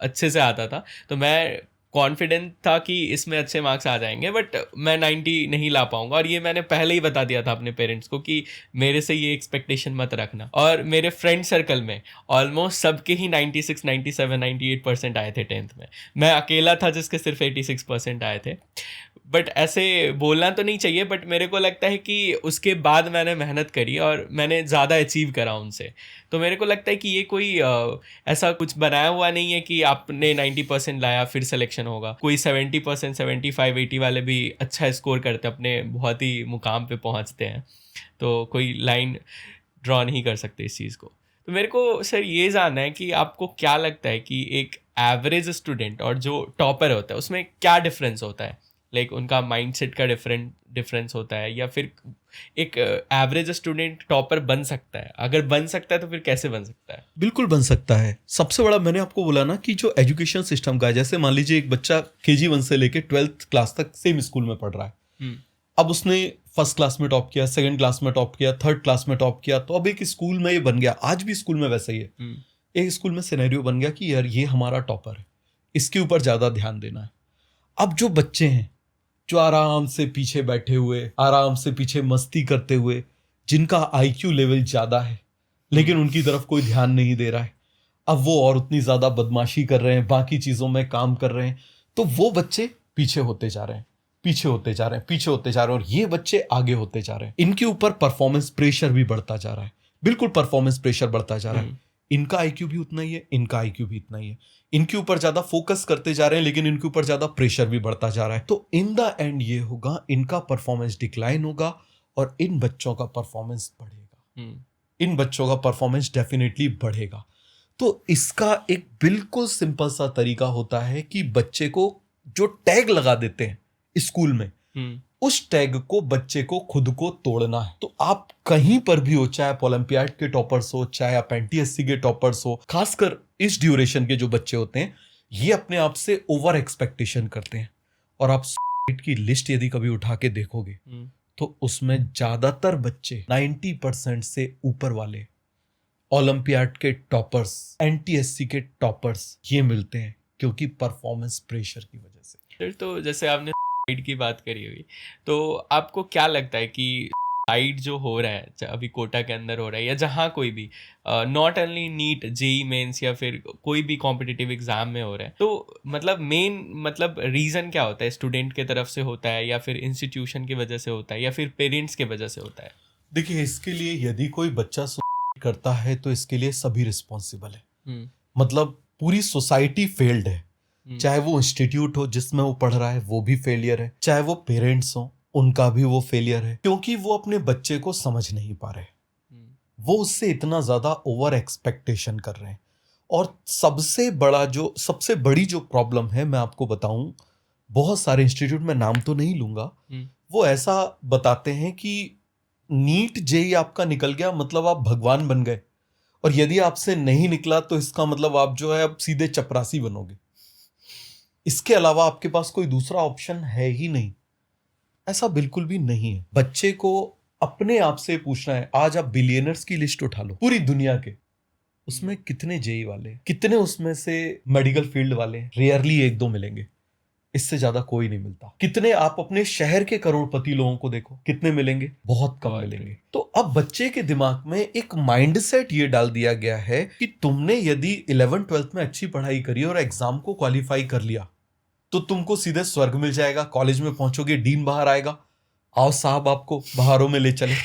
अच्छे से आता था, तो मैं कॉन्फिडेंट था कि इसमें अच्छे मार्क्स आ जाएंगे, बट मैं 90 नहीं ला पाऊंगा। और ये मैंने पहले ही बता दिया था अपने पेरेंट्स को कि मेरे से ये एक्सपेक्टेशन मत रखना। और मेरे फ्रेंड सर्कल में ऑलमोस्ट सबके ही 96, 97, 98% आए थे 10th में। मैं अकेला था जिसके सिर्फ 86% आए थे। बट ऐसे बोलना तो नहीं चाहिए, बट मेरे को लगता है कि उसके बाद मैंने मेहनत करी और मैंने ज़्यादा अचीव करा उनसे। तो मेरे को लगता है कि ये कोई ऐसा कुछ बनाया हुआ नहीं है कि आपने 90% लाया फिर सिलेक्शन होगा। कोई 70%, 75, 80 वाले भी अच्छा स्कोर करते, अपने बहुत ही मुकाम पे पहुंचते हैं। तो कोई लाइन ड्रॉ नहीं कर सकते इस चीज़ को। तो मेरे को सर ये जानना है कि आपको क्या लगता है कि एक एवरेज स्टूडेंट और जो टॉपर होता है उसमें क्या डिफरेंस होता है? लाइक उनका माइंडसेट का डिफरेंस होता है, या फिर एक एवरेज स्टूडेंट टॉपर बन सकता है? अगर बन सकता है तो फिर कैसे बन सकता है? बिल्कुल बन सकता है। सबसे बड़ा मैंने आपको बोला ना कि जो एजुकेशन सिस्टम का है, जैसे मान लीजिए एक बच्चा KG1 से लेके 12th क्लास तक सेम स्कूल में पढ़ रहा है। अब उसने फर्स्ट क्लास में टॉप किया, सेकंड क्लास में टॉप किया, थर्ड क्लास में टॉप किया, तो अब एक स्कूल में ये बन गया। आज भी स्कूल में वैसा ही है। एक स्कूल में सिनेरियो बन गया कि यार ये हमारा टॉपर है, इसके ऊपर ज्यादा ध्यान देना है। अब जो बच्चे हैं जो आराम से पीछे बैठे हुए, आराम से पीछे मस्ती करते हुए, जिनका आईक्यू लेवल ज्यादा है लेकिन उनकी तरफ कोई ध्यान नहीं दे रहा है, अब वो और उतनी ज्यादा बदमाशी कर रहे हैं, बाकी चीजों में काम कर रहे हैं, तो वो बच्चे पीछे होते जा रहे हैं, पीछे होते जा रहे हैं, पीछे होते जा रहे हैं, और ये बच्चे आगे होते जा रहे हैं। इनके ऊपर परफॉर्मेंस प्रेशर भी बढ़ता जा रहा है, बिल्कुल परफॉर्मेंस प्रेशर बढ़ता जा रहा है। इनका आईक्यू भी उतना ही है, इनका आईक्यू भी इतना ही है, इनके ऊपर ज्यादा फोकस करते जा रहे हैं लेकिन इनके ऊपर ज्यादा प्रेशर भी बढ़ता जा रहा है। तो इन द एंड ये होगा, इनका परफॉर्मेंस डिक्लाइन होगा और इन बच्चों का परफॉर्मेंस बढ़ेगा, इन बच्चों का परफॉर्मेंस डेफिनेटली बढ़ेगा। तो इसका एक बिल्कुल सिंपल सा तरीका होता है कि बच्चे को जो टैग लगा देते हैं स्कूल में, उस टैग को बच्चे को खुद को तोड़ना है। तो आप कहीं पर भी हो, चाहे आप ओलंपियाड के टॉपर्स हो, चाहे आप एनटीएससी के टॉपर्स हो, खासकर इस ड्यूरेशन के जो बच्चे होते हैं, ये अपने आप से ओवर एक्सपेक्टेशन करते हैं। और आप की लिस्ट यदि कभी उठा के देखोगे तो उसमें ज्यादातर बच्चे 90% से ऊपर वाले ओलंपियाड के टॉपर्स, एनटीएससी के टॉपर्स ये मिलते हैं, क्योंकि परफॉर्मेंस प्रेशर की वजह से। फिर तो जैसे आपने की बात करी हुई, तो आपको क्या लगता है कि साइड जो हो रहा है अभी कोटा के अंदर हो रहा है या जहाँ कोई भी, not only NEET, JEE Mains या फिर कोई भी कॉम्पिटिटिव एग्जाम में हो रहा है, तो मतलब मेन मतलब रीज़न क्या होता है? स्टूडेंट के तरफ से होता है या फिर इंस्टीट्यूशन की वजह से होता है या फिर पेरेंट्स की वजह से होता है? देखिए, इसके लिए यदि कोई बच्चा सुसाइड करता है तो इसके लिए सभी रिस्पॉन्सिबल है। मतलब पूरी सोसाइटी फेल्ड है, चाहे वो इंस्टीट्यूट हो जिसमें वो पढ़ रहा है वो भी फेलियर है, चाहे वो पेरेंट्स हो उनका भी वो फेलियर है, क्योंकि वो अपने बच्चे को समझ नहीं पा रहे, वो उससे इतना ज्यादा ओवर एक्सपेक्टेशन कर रहे हैं। और सबसे बड़ी जो प्रॉब्लम है, मैं आपको बताऊं, बहुत सारे इंस्टीट्यूट में नाम तो नहीं लूंगा, वो ऐसा बताते हैं कि नीट जेई आपका निकल गया मतलब आप भगवान बन गए, और यदि आपसे नहीं निकला तो इसका मतलब आप जो है अब सीधे चपरासी बनोगे, इसके अलावा आपके पास कोई दूसरा ऑप्शन है ही नहीं। ऐसा बिल्कुल भी नहीं है। बच्चे को अपने आप से पूछना है, आज आप बिलियनर्स की लिस्ट उठा लो पूरी दुनिया के, उसमें कितने जेई वाले, कितने उसमें से मेडिकल फील्ड वाले, रेयरली एक दो मिलेंगे, इससे ज्यादा कोई नहीं मिलता। कितने आप अपने शहर के करोड़पति लोगों को देखो, कितने मिलेंगे? बहुत कम मिलेंगे। तो अब बच्चे के दिमाग में एक माइंडसेट ये डाल दिया गया है कि तुमने यदि 11th-12th में अच्छी पढ़ाई करी और एग्जाम को क्वालिफाई कर लिया तो तुमको सीधे स्वर्ग मिल जाएगा, कॉलेज में पहुंचोगे, डीन बाहर आएगा, आओ साहब आपको बाहरों में ले चले,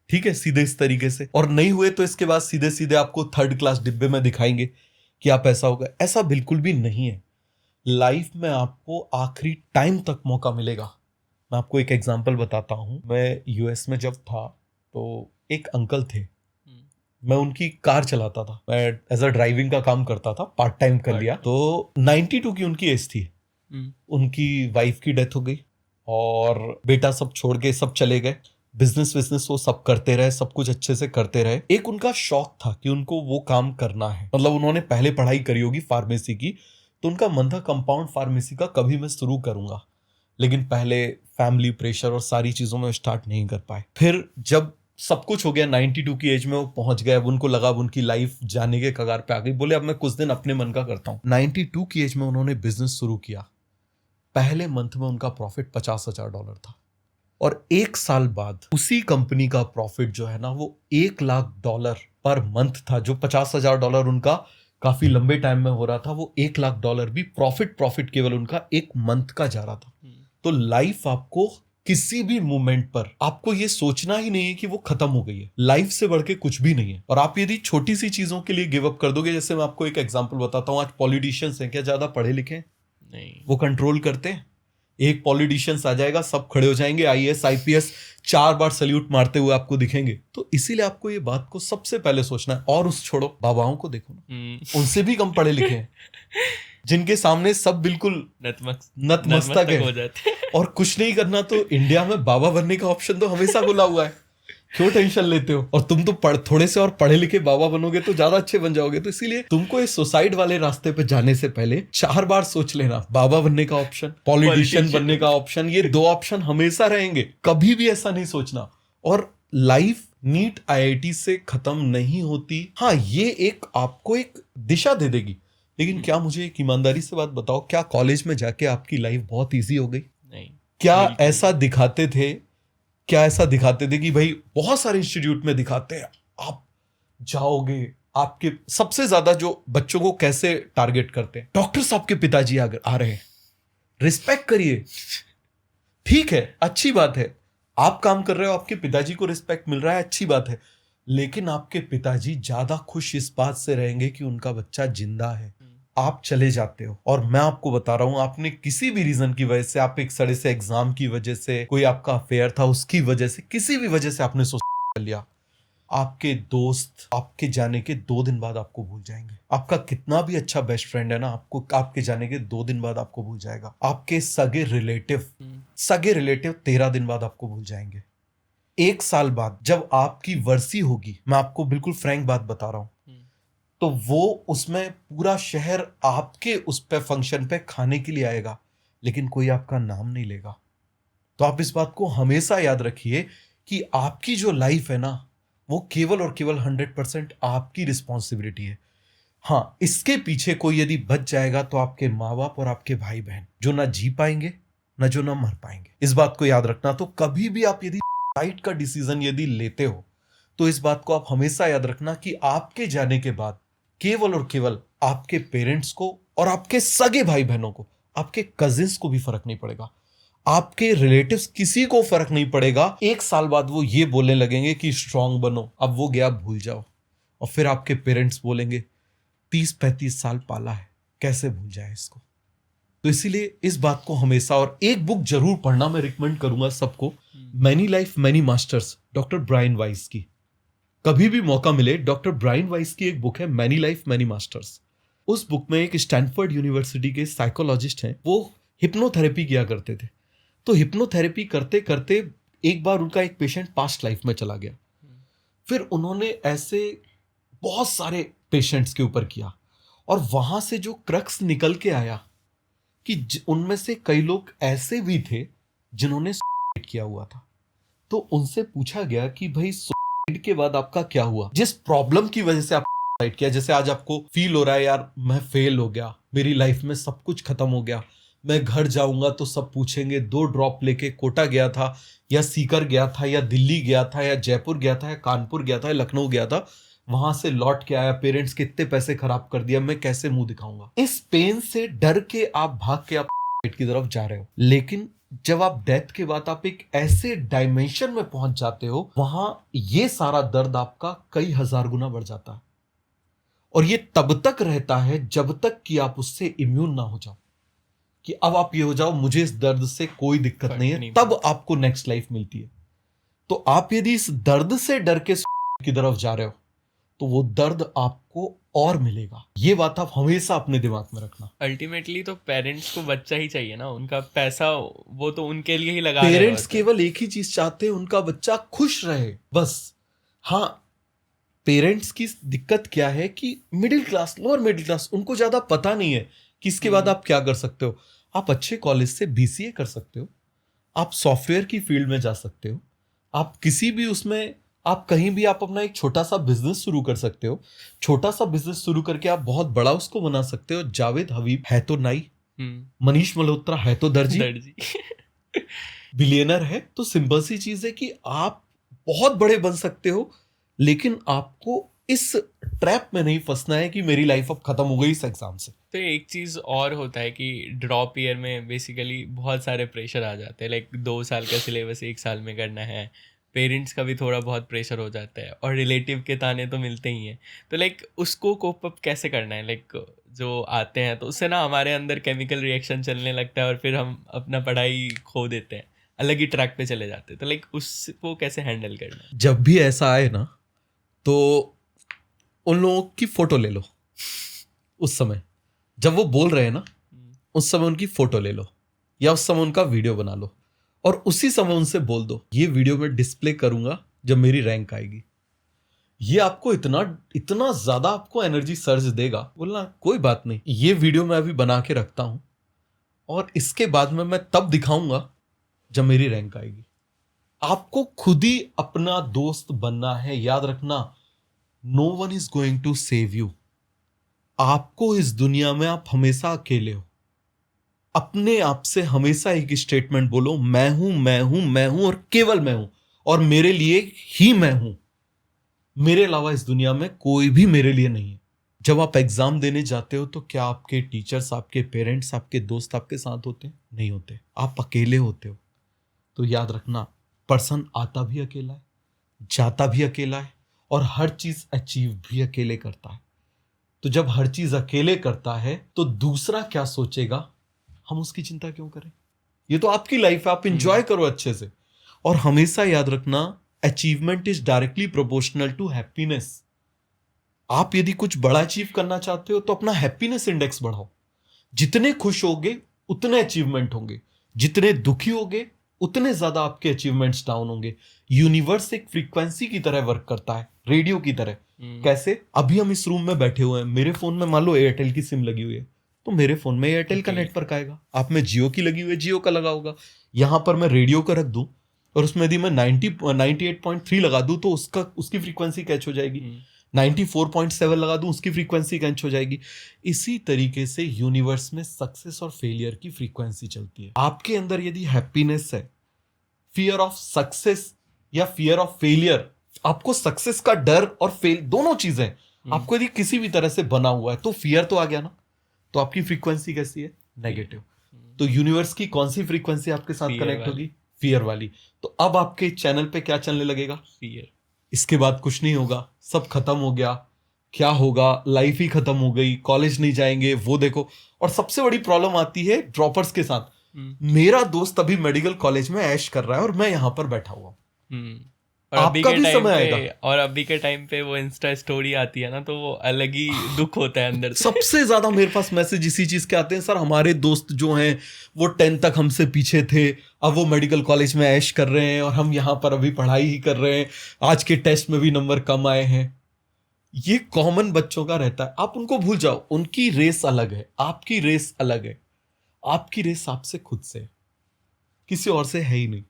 ठीक है, सीधे इस तरीके से। और नहीं हुए तो इसके बाद सीधे सीधे आपको 3rd क्लास डिब्बे में दिखाएंगे कि आप ऐसा होगा। ऐसा बिल्कुल भी नहीं है। लाइफ में आपको आखिरी टाइम तक मौका मिलेगा। मैं आपको एक एग्जांपल बताता हूं। मैं यूएस में जब था तो एक अंकल थे, मैं उनकी कार चलाता था, मैं एज अ ड्राइविंग का काम करता था, पार्ट टाइम कर लिया। तो 92 की उनकी एज थी, उनकी वाइफ की डेथ हो गई और बेटा सब छोड़ के सब चले गए, बिजनेस वो सब करते रहे, सब कुछ अच्छे से करते रहे। एक उनका शौक था कि उनको वो काम करना है, मतलब उन्होंने पहले पढ़ाई करी होगी फार्मेसी की, तो उनका मन था कंपाउंड फार्मेसी का कभी मैं शुरू करूंगा, लेकिन पहले फैमिली प्रेशर और सारी चीजों में स्टार्ट नहीं कर पाए। फिर जब सब कुछ हो गया, 92 की एज में वो पहुंच गए, अब उनको लगा अब उनकी लाइफ जाने के कगार पे आ गई, बोले अब मैं कुछ दिन अपने मन का करता हूँ। 92 की एज में उन्होंने बिजनेस शुरू किया। पहले मंथ में उनका प्रॉफिट $50,000 था और 1 साल बाद उसी कंपनी का प्रॉफिट जो है ना वो $1 लाख पर मंथ था। जो $50,000 उनका काफी लंबे टाइम में हो रहा था, वो $1 लाख भी प्रॉफिट केवल उनका 1 मंथ का जा रहा था। तो लाइफ आपको किसी भी मोमेंट पर आपको ये सोचना ही नहीं है कि वो खत्म हो गई है। लाइफ से बढ़ के कुछ भी नहीं है। और आप यदि छोटी सी चीजों के लिए गिव अप कर दोगे, जैसे मैं आपको एक एग्जांपल बताता हूँ, आज पॉलिटिशियंस हैं, क्या ज्यादा पढ़े लिखे हैं? नहीं। वो कंट्रोल करते हैं। एक पॉलिटिशियंस आ जाएगा, सब खड़े हो जाएंगे, आईएएस आईपीएस 4 बार सल्यूट मारते हुए आपको दिखेंगे। तो इसीलिए आपको ये बात को सबसे पहले सोचना है। और उस छोड़ो, बाबाओं को देखो ना, उनसे भी कम पढ़े लिखे हैं, जिनके सामने सब बिल्कुल नतमस्तक है हो जाते हैं। और कुछ नहीं करना। तो इंडिया में बाबा बनने का ऑप्शन तो हमेशा खुला हुआ है, क्यों टेंशन लेते हो? और तुम तो थोड़े से और पढ़े लिखे बाबा बनोगे तो ज्यादा अच्छे बन जाओगे। तो इसीलिए तुमको इस सुसाइड वाले रास्ते पे जाने से पहले 4 बार सोच लेना, बाबा बनने का ऑप्शन, पॉलिटिशियन बनने का ऑप्शन, ये 2 ऑप्शन हमेशा रहेंगे, कभी भी ऐसा नहीं सोचना। और लाइफ नीट आईआईटी से खत्म नहीं होती। हाँ, ये एक आपको एक दिशा दे देगी, लेकिन क्या मुझे एक ईमानदारी से बात बताओ, क्या कॉलेज में जाके आपकी लाइफ बहुत ईजी हो गई? नहीं। क्या बिल्कुल। ऐसा दिखाते थे कि भाई बहुत सारे इंस्टीट्यूट में दिखाते हैं, आप जाओगे, आपके सबसे ज्यादा जो बच्चों को कैसे टारगेट करते हैं, डॉक्टर साहब के पिताजी आ रहे हैं, रिस्पेक्ट करिए। ठीक है, अच्छी बात है, आप काम कर रहे हो, आपके पिताजी को रिस्पेक्ट मिल रहा है, अच्छी बात है, लेकिन आपके पिताजी ज्यादा खुश इस बात से रहेंगे कि उनका बच्चा जिंदा है। आप चले जाते हो और मैं आपको बता रहा हूं, आपने किसी भी रीजन की वजह से, आप एक सड़े से एग्जाम की वजह से, कोई आपका अफेयर था उसकी वजह से, किसी भी वजह से आपने सुसाइड कर लिया, आपके दोस्त आपके जाने के 2 दिन बाद आपको भूल जाएंगे। आपका कितना भी अच्छा बेस्ट फ्रेंड है ना, आपको आपके जाने के 2 दिन बाद आपको भूल जाएगा। आपके सगे रिलेटिव 13 दिन बाद आपको भूल जाएंगे। 1 साल बाद जब आपकी वर्सी होगी, मैं आपको बिल्कुल फ्रैंक बात बता रहा हूं, तो वो उसमें पूरा शहर आपके उस पे फंक्शन पे खाने के लिए आएगा, लेकिन कोई आपका नाम नहीं लेगा। तो आप इस बात को हमेशा याद रखिए कि आपकी जो लाइफ है ना, वो केवल और केवल 100% आपकी रिस्पॉन्सिबिलिटी है। हाँ, इसके पीछे कोई यदि बच जाएगा तो आपके माँ बाप और आपके भाई बहन, जो ना जी पाएंगे ना जो ना मर पाएंगे। इस बात को याद रखना। तो कभी भी आप यदि सुसाइड का डिसीजन यदि लेते हो, तो इस बात को आप हमेशा याद रखना कि आपके जाने के बाद केवल और केवल आपके पेरेंट्स को और आपके सगे भाई बहनों को, आपके कजिन्स को भी फर्क नहीं पड़ेगा, आपके रिलेटिव्स किसी को फर्क नहीं पड़ेगा। 1 साल बाद वो ये बोलने लगेंगे कि स्ट्रांग बनो, अब वो गया भूल जाओ। और फिर आपके पेरेंट्स बोलेंगे 30-35 साल पाला है, कैसे भूल जाए इसको। तो इसीलिए इस बात को हमेशा, और एक बुक जरूर पढ़ना मैं रिकमेंड करूंगा सबको, many life many masters, doctor Brian Weiss की। कभी भी मौका मिले, डॉक्टर ब्रायन वाइस की एक बुक है मैनी लाइफ मैनी मास्टर्स। उस बुक में एक स्टैनफोर्ड यूनिवर्सिटी के साइकोलॉजिस्ट हैं, वो हिप्नोथेरेपी किया करते थे। तो हिप्नोथेरेपी करते करते एक बार उनका एक पेशेंट पास्ट लाइफ में चला गया। फिर उन्होंने ऐसे बहुत सारे पेशेंट्स के ऊपर किया, और वहां से जो क्रक्स निकल के आया कि उनमें से कई लोग ऐसे भी थे जिन्होंने सुसाइड किया हुआ था। तो उनसे पूछा गया कि भाई सुसाइड के बाद आपका क्या हुआ, जिस प्रॉब्लम की वजह से आप सुसाइड किया। जैसे आज आपको फील हो रहा है, यार मैं फेल हो गया, मेरी लाइफ में सब कुछ खत्म हो गया, मैं घर जाऊंगा तो सब पूछेंगे 2 ड्रॉप लेके कोटा गया था, या सीकर गया था, या दिल्ली गया था, या जयपुर गया था, या कानपुर गया था, या लखनऊ गया था, वहां से लौट के आया, पेरेंट्स के इतने पैसे खराब कर दिया, मैं कैसे मुंह दिखाऊंगा। इस पेन से डर के आप भाग के आप की तरफ जा रहे हो। लेकिन जब आप डेथ के बाद आप एक ऐसे डायमेंशन में पहुंच जाते हो, वहां ये सारा दर्द आपका कई हजार गुना बढ़ जाता है। और ये तब तक रहता है जब तक कि आप उससे इम्यून ना हो जाओ, कि अब आप ये हो जाओ मुझे इस दर्द से कोई दिक्कत नहीं है, तब आपको नेक्स्ट लाइफ मिलती है। तो आप यदि इस दर्द से डर के की तरफ जा रहे हो, तो वो दर्द आपको और मिलेगा। ये बात आप हमेशा अपने दिमाग में रखना। अल्टीमेटली तो पेरेंट्स को बच्चा ही चाहिए ना, उनका पैसा वो तो उनके लिए ही लगा रहे पेरेंट्स होते हैं। केवल एक ही चीज चाहते हैं, उनका बच्चा खुश रहे, बस। हाँ, पेरेंट्स की दिक्कत क्या है कि middle class, lower middle class, उनको ज्यादा पता नहीं है कि इसके बाद आप क्या कर सकते हो। आप अच्छे कॉलेज से बीसीए कर सकते हो, आप सॉफ्टवेयर की फील्ड में जा सकते हो, आप किसी भी उसमें, आप कहीं भी आप अपना एक छोटा सा बिजनेस शुरू कर सकते हो। छोटा सा बिजनेस शुरू करके आप बहुत बड़ा उसको बना सकते हो। जावेद हबीब है तो नाई, मनीष मल्होत्रा है तो दर्जी। बिलियनर है। तो सिंपल सी चीज है कि आप बहुत बड़े बन सकते हो, लेकिन आपको इस ट्रैप में नहीं फंसना है कि मेरी लाइफ अब खत्म हो गई इस एग्जाम से। तो एक चीज़ और होता है कि ड्रॉप ईयर में बेसिकली बहुत सारे प्रेशर आ जाते हैं, लाइक 2 साल का सिलेबस 1 साल में करना है, पेरेंट्स का भी थोड़ा बहुत प्रेशर हो जाता है, और रिलेटिव के ताने तो मिलते ही हैं। तो लाइक उसको कोप अप कैसे करना है, लाइक जो आते हैं तो उससे ना हमारे अंदर केमिकल रिएक्शन चलने लगता है, और फिर हम अपना पढ़ाई खो देते हैं, अलग ही ट्रैक पे चले जाते हैं। तो लाइक उसको कैसे हैंडल करना है? जब भी ऐसा आए ना, तो उन लोगों की फोटो ले लो। उस समय जब वो बोल रहे हैं ना, उस समय उनकी फोटो ले लो, या उस समय उनका वीडियो बना लो, और उसी समय उनसे बोल दो ये वीडियो मैं डिस्प्ले करूंगा जब मेरी रैंक आएगी। ये आपको इतना इतना ज्यादा आपको एनर्जी सर्ज देगा, बोलना कोई बात नहीं, ये वीडियो मैं अभी बना के रखता हूं, और इसके बाद में मैं तब दिखाऊंगा जब मेरी रैंक आएगी। आपको खुद ही अपना दोस्त बनना है। याद रखना, no one is going to save you. आपको इस दुनिया में आप हमेशा अकेले हो। अपने आप से हमेशा एक स्टेटमेंट बोलो, मैं हूं, मैं हूं, मैं हूं और केवल मैं हूं, और मेरे लिए ही मैं हूं। मेरे अलावा इस दुनिया में कोई भी मेरे लिए नहीं है। जब आप एग्जाम देने जाते हो तो क्या आपके टीचर्स, आपके पेरेंट्स, आपके दोस्त आपके साथ होते हैं? नहीं होते, आप अकेले होते हो। तो याद रखना, पर्सन आता भी अकेला है, जाता भी अकेला है, और हर चीज अचीव भी अकेले करता है। तो जब हर चीज अकेले करता है तो दूसरा क्या सोचेगा, हम उसकी चिंता क्यों करें? ये तो आपकी लाइफ है, आप इंजॉय करो अच्छे से। और हमेशा याद रखना, achievement is directly proportional to happiness. आप यदि कुछ बड़ा अचीव करना चाहते हो तो अपना हैप्पीनेस इंडेक्स बढ़ाओ। जितने खुश होगे उतने अचीवमेंट होंगे, जितने दुखी होगे उतने ज्यादा आपके अचीवमेंट्स डाउन होंगे। यूनिवर्स एक फ्रीक्वेंसी की तरह वर्क करता है, रेडियो की तरह। कैसे? अभी हम इस रूम में बैठे हुए हैं, मेरे फोन में मान लो एयरटेल की सिम लगी हुई है, तो मेरे फोन में एयरटेल का नेटवर्क आएगा। आप में जियो की लगी हुई है, जियो का लगा होगा। यहां पर मैं रेडियो का रख दूं और उसमें यदि मैं 98.3 लगा दूं तो उसकी फ्रीक्वेंसी कैच हो जाएगी। 94.7 लगा दूं, उसकी फ्रीक्वेंसी कैच हो जाएगी। इसी तरीके से यूनिवर्स में सक्सेस और फेलियर की फ्रीक्वेंसी चलती है। आपके अंदर यदि हैप्पीनेस है, फियर ऑफ सक्सेस या फियर ऑफ फेलियर, आपको सक्सेस का डर और फेल दोनों चीजें आपको यदि किसी भी तरह से बना हुआ है, तो फियर तो आ गया ना। तो आपकी फ्रीक्वेंसी कैसी है? नेगेटिव। तो यूनिवर्स की कौन सी फ्रीक्वेंसी आपके साथ कनेक्ट होगी? फियर वाली। तो अब आपके चैनल पे क्या चलने लगेगा? फियर। इसके बाद कुछ नहीं होगा, सब खत्म हो गया। क्या होगा? लाइफ ही खत्म हो गई, कॉलेज नहीं जाएंगे, वो देखो। और सबसे बड़ी प्रॉब्लम आती है ड्रॉपर्स के साथ। मेरा दोस्त अभी मेडिकल कॉलेज में ऐश कर रहा है और मैं यहां पर बैठा हुआ हूं। और आपका भी समय आएगा। और अभी के टाइम पे वो इंस्टा स्टोरी आती है ना, तो वो अलग ही दुख होता है अंदर से। सबसे ज्यादा मेरे पास मैसेज इसी चीज के आते हैं, सर हमारे दोस्त जो हैं वो 10 तक हमसे पीछे थे, अब वो मेडिकल कॉलेज में ऐश कर रहे हैं और हम यहाँ पर अभी पढ़ाई ही कर रहे हैं, आज के टेस्ट में भी नंबर कम आए हैं। ये कॉमन बच्चों का रहता है। आप उनको भूल जाओ, उनकी रेस अलग है, आपकी रेस अलग है। आपकी रेस आपसे खुद से है, किसी और से है ही नहीं।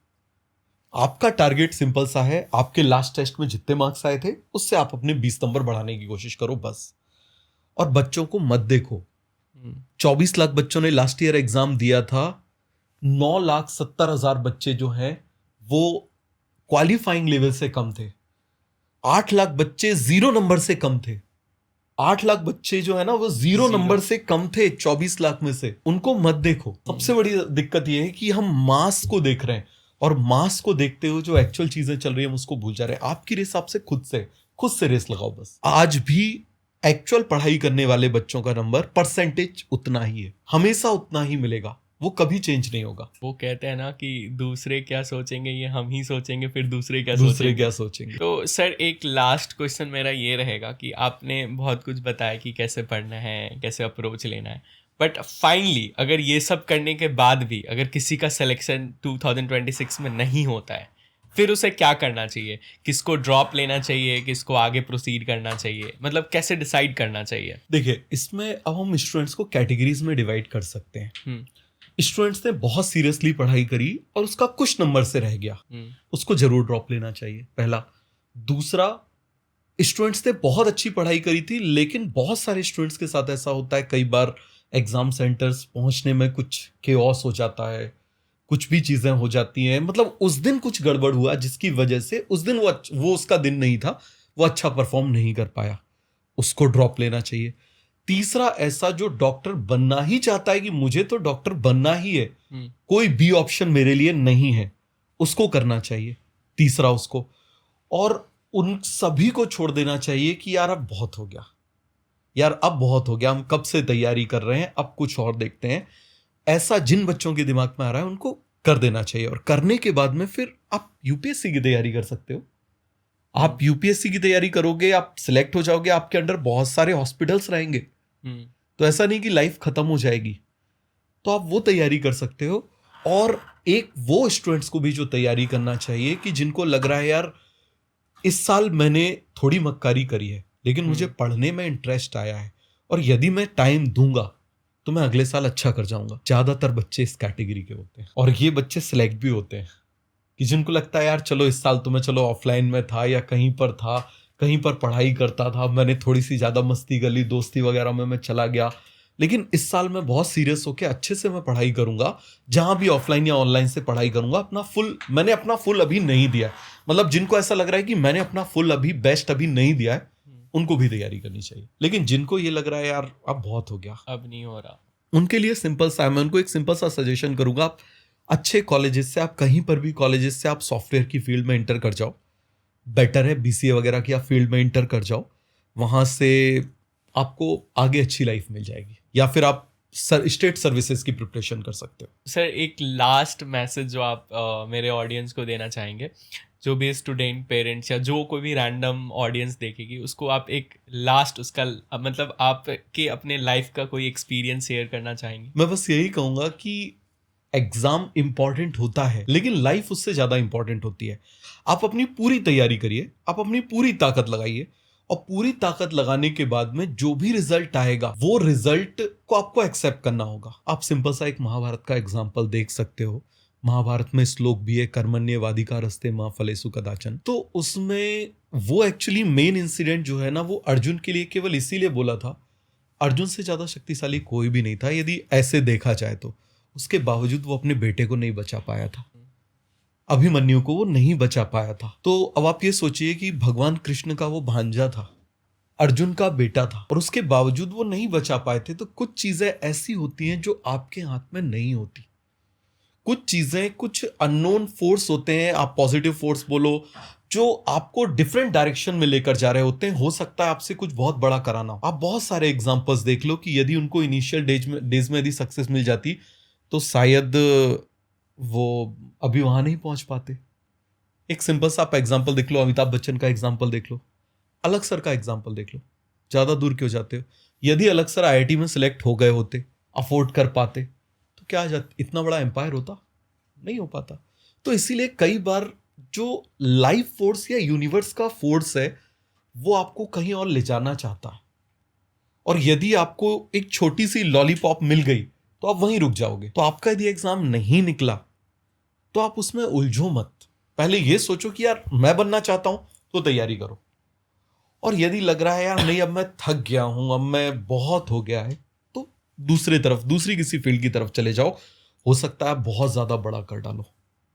आपका टारगेट सिंपल सा है, आपके लास्ट टेस्ट में जितने मार्क्स आए थे उससे आप अपने 20 नंबर बढ़ाने की कोशिश करो बस। और बच्चों को मत देखो। 24 लाख बच्चों ने लास्ट ईयर एग्जाम दिया था, 9,70,000 बच्चे जो हैं वो क्वालिफाइंग लेवल से कम थे। 8 लाख बच्चे 0 नंबर से कम थे। 8 लाख बच्चे जो है ना वो 0 नंबर से कम थे 24 लाख में से। उनको मत देखो। सबसे बड़ी दिक्कत यह है कि हम मास को देख रहे हैं, और मास को देखते हुए जो एक्चुअल चीजें चल रही है हम उसको भूल जा रहे हैं। आपकी रेस आपसे खुद से रेस लगाओ बस। आज भी एक्चुअल पढ़ाई करने वाले बच्चों का नंबर परसेंटेज उतना ही है, हमेशा उतना ही मिलेगा, वो कभी चेंज नहीं होगा। वो कहते हैं ना कि दूसरे क्या सोचेंगे ये हम ही सोचेंगे, फिर दूसरे क्या सोचेंगे। तो सर एक लास्ट क्वेश्चन मेरा ये रहेगा कि आपने बहुत कुछ बताया कि कैसे पढ़ना है, कैसे अप्रोच लेना है, बट फाइनली अगर ये सब करने के बाद भी अगर किसी का सिलेक्शन 2026 में नहीं होता है, फिर उसे क्या करना चाहिए? किसको ड्रॉप लेना चाहिए, किसको आगे प्रोसीड करना चाहिए, मतलब कैसे डिसाइड करना चाहिए? देखिए, इसमें अब हम स्टूडेंट्स को कैटेगरीज में डिवाइड कर सकते हैं। स्टूडेंट्स ने बहुत सीरियसली पढ़ाई करी और उसका कुछ नंबर से रह गया, उसको जरूर ड्रॉप लेना चाहिए, पहला। दूसरा, स्टूडेंट्स ने बहुत अच्छी पढ़ाई करी थी, लेकिन बहुत सारे स्टूडेंट्स के साथ ऐसा होता है, कई बार एग्जाम सेंटर्स पहुंचने में कुछ केओस हो जाता है, कुछ भी चीजें हो जाती हैं, मतलब उस दिन कुछ गड़बड़ हुआ जिसकी वजह से उस दिन वो उसका दिन नहीं था, वो अच्छा परफॉर्म नहीं कर पाया, उसको ड्रॉप लेना चाहिए। तीसरा, ऐसा जो डॉक्टर बनना ही चाहता है कि मुझे तो डॉक्टर बनना ही है, कोई बी ऑप्शन मेरे लिए नहीं है, उसको करना चाहिए, तीसरा उसको। और उन सभी को छोड़ देना चाहिए कि यार अब बहुत हो गया, यार अब बहुत हो गया, हम कब से तैयारी कर रहे हैं, अब कुछ और देखते हैं। ऐसा जिन बच्चों के दिमाग में आ रहा है उनको कर देना चाहिए। और करने के बाद में फिर आप यूपीएससी की तैयारी कर सकते हो। आप यूपीएससी की तैयारी करोगे, आप सिलेक्ट हो जाओगे, आपके अंडर बहुत सारे हॉस्पिटल्स रहेंगे, तो ऐसा नहीं कि लाइफ खत्म हो जाएगी, तो आप वो तैयारी कर सकते हो। और एक वो स्टूडेंट्स को भी जो तैयारी करना चाहिए कि जिनको लग रहा है यार इस साल मैंने थोड़ी मक्कारी करी है, लेकिन मुझे पढ़ने में इंटरेस्ट आया है, और यदि मैं टाइम दूंगा तो मैं अगले साल अच्छा कर जाऊंगा। ज्यादातर बच्चे इस कैटेगरी के होते हैं, और ये बच्चे सिलेक्ट भी होते हैं कि जिनको लगता है यार चलो इस साल तो मैं चलो ऑफलाइन में था या कहीं पर था, कहीं पर पढ़ाई करता था, मैंने थोड़ी सी ज्यादा मस्ती कर ली, दोस्ती वगैरह में मैं चला गया, लेकिन इस साल मैं बहुत सीरियस होकर अच्छे से मैं पढ़ाई करूंगा, जहां भी ऑफलाइन या ऑनलाइन से पढ़ाई करूंगा। मैंने अपना फुल अभी नहीं दिया है। मतलब जिनको ऐसा लग रहा है कि मैंने अपना फुल अभी बेस्ट अभी नहीं दिया है, उनको भी तैयारी करनी चाहिए। लेकिन जिनको ये लग रहा है यार अब बहुत हो गया, अब नहीं हो रहा, उनके लिए सिंपल सा मैं उनको एक सिंपल सा सजेशन करूंगा। आप अच्छे कॉलेजेस से, आप कहीं पर भी कॉलेजेस से आप सॉफ्टवेयर की फील्ड में इंटर कर जाओ, बेटर है बीसीए वगैरह की आप फील्ड में इंटर कर जाओ। वहां से आपको आगे अच्छी लाइफ मिल जाएगी, या फिर आप स्टेट सर्विसेज की प्रिपरेशन कर सकते हो। सर एक लास्ट मैसेज जो आप मेरे ऑडियंस को देना चाहेंगे, जो भी स्टूडेंट, पेरेंट्स या जो कोई भी रैंडम ऑडियंस देखेगी, उसको आप एक लास्ट उसका मतलब आपके अपने लाइफ का कोई एक्सपीरियंस शेयर करना चाहेंगे? मैं बस यही कहूंगा कि एग्जाम इंपॉर्टेंट होता है, लेकिन लाइफ उससे ज्यादा इंपॉर्टेंट होती है। आप अपनी पूरी तैयारी करिए, आप अपनी पूरी ताकत लगाइए, और पूरी ताकत लगाने के बाद में जो भी रिजल्ट आएगा वो रिजल्ट को आपको एक्सेप्ट करना होगा। आप सिंपल सा एक महाभारत का एग्जाम्पल देख सकते हो। महाभारत में श्लोक भी है, कर्मण्येवाधिकारस्ते मा फलेषु कदाचन। तो उसमें वो एक्चुअली मेन इंसिडेंट जो है ना, वो अर्जुन के लिए केवल इसीलिए बोला था। अर्जुन से ज्यादा शक्तिशाली कोई भी नहीं था यदि ऐसे देखा जाए तो। उसके बावजूद वो अपने बेटे को नहीं बचा पाया था, अभिमन्यु को वो नहीं बचा पाया था। तो अब आप ये सोचिए कि भगवान कृष्ण का वो भांजा था, अर्जुन का बेटा था, और उसके बावजूद वो नहीं बचा पाए थे। तो कुछ चीजें ऐसी होती हैं जो आपके हाथ में नहीं होती। कुछ चीजें, कुछ अननोन फोर्स होते हैं, आप पॉजिटिव फोर्स बोलो, जो आपको डिफरेंट डायरेक्शन में लेकर जा रहे होते हैं। हो सकता है आपसे कुछ बहुत बड़ा कराना हो। आप बहुत सारे एग्जांपल्स देख लो कि यदि उनको इनिशियल डेज में यदि सक्सेस मिल जाती तो शायद वो अभी वहां नहीं पहुंच पाते। एक सिंपल सा आप एग्जांपल देख लो, अमिताभ बच्चन का एग्जांपल देख लो, अलग सर का एग्जांपल देख लो। ज्यादा दूर क्यों जाते हो? यदि अलग सर आईआईटी में सिलेक्ट हो गए होते, अफोर्ड कर पाते, तो क्या इतना बड़ा एम्पायर होता? नहीं हो पाता। तो इसीलिए कई बार जो लाइफ फोर्स या यूनिवर्स का फोर्स है वो आपको कहीं और ले जाना चाहता है, और यदि आपको एक छोटी सी लॉलीपॉप मिल गई तो आप वहीं रुक जाओगे। तो आपका यदि एग्जाम नहीं निकला तो आप उसमें उलझो मत। पहले ये सोचो कि यार मैं बनना चाहता हूं तो तैयारी करो, और यदि लग रहा है यार नहीं अब मैं थक गया हूं, अब मैं बहुत हो गया है, तो दूसरी किसी फील्ड की तरफ चले जाओ। हो सकता है बहुत ज्यादा बड़ा कर डालो,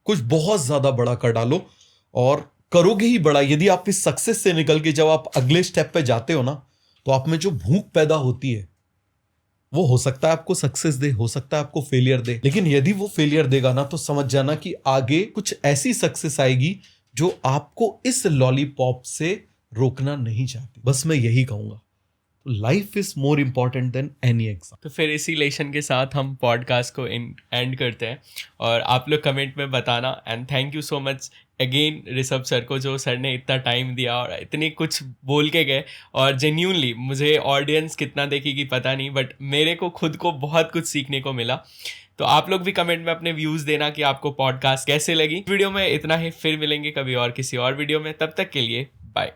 कुछ बहुत ज्यादा बड़ा कर डालो, और करोगे ही बड़ा। यदि आप इस सक्सेस से निकल के जब आप अगले स्टेप पे जाते हो ना, तो आप में जो भूख पैदा होती है वो हो सकता है आपको सक्सेस दे, हो सकता है आपको फेलियर दे। लेकिन यदि वो फेलियर देगा ना, तो समझ जाना कि आगे कुछ ऐसी सक्सेस आएगी जो आपको इस लॉलीपॉप से रोकना नहीं चाहती। बस मैं यही कहूंगा। Life is more important than any exam. तो फिर इसी लेशन के साथ हम पॉडकास्ट को एंड करते हैं, और आप लोग कमेंट में बताना। And thank you so much again Rishabh sir को, जो सर ने इतना टाइम दिया और इतनी कुछ बोल के गए। और जेन्यूनली मुझे ऑडियंस कितना देखेगी पता नहीं, बट मेरे को खुद को बहुत कुछ सीखने को मिला। तो आप लोग भी कमेंट में अपने व्यूज़ देना कि आपको पॉडकास्ट कैसे लगी। वीडियो में इतना ही, फिर मिलेंगे कभी और किसी और वीडियो में। तब तक के लिए बाय।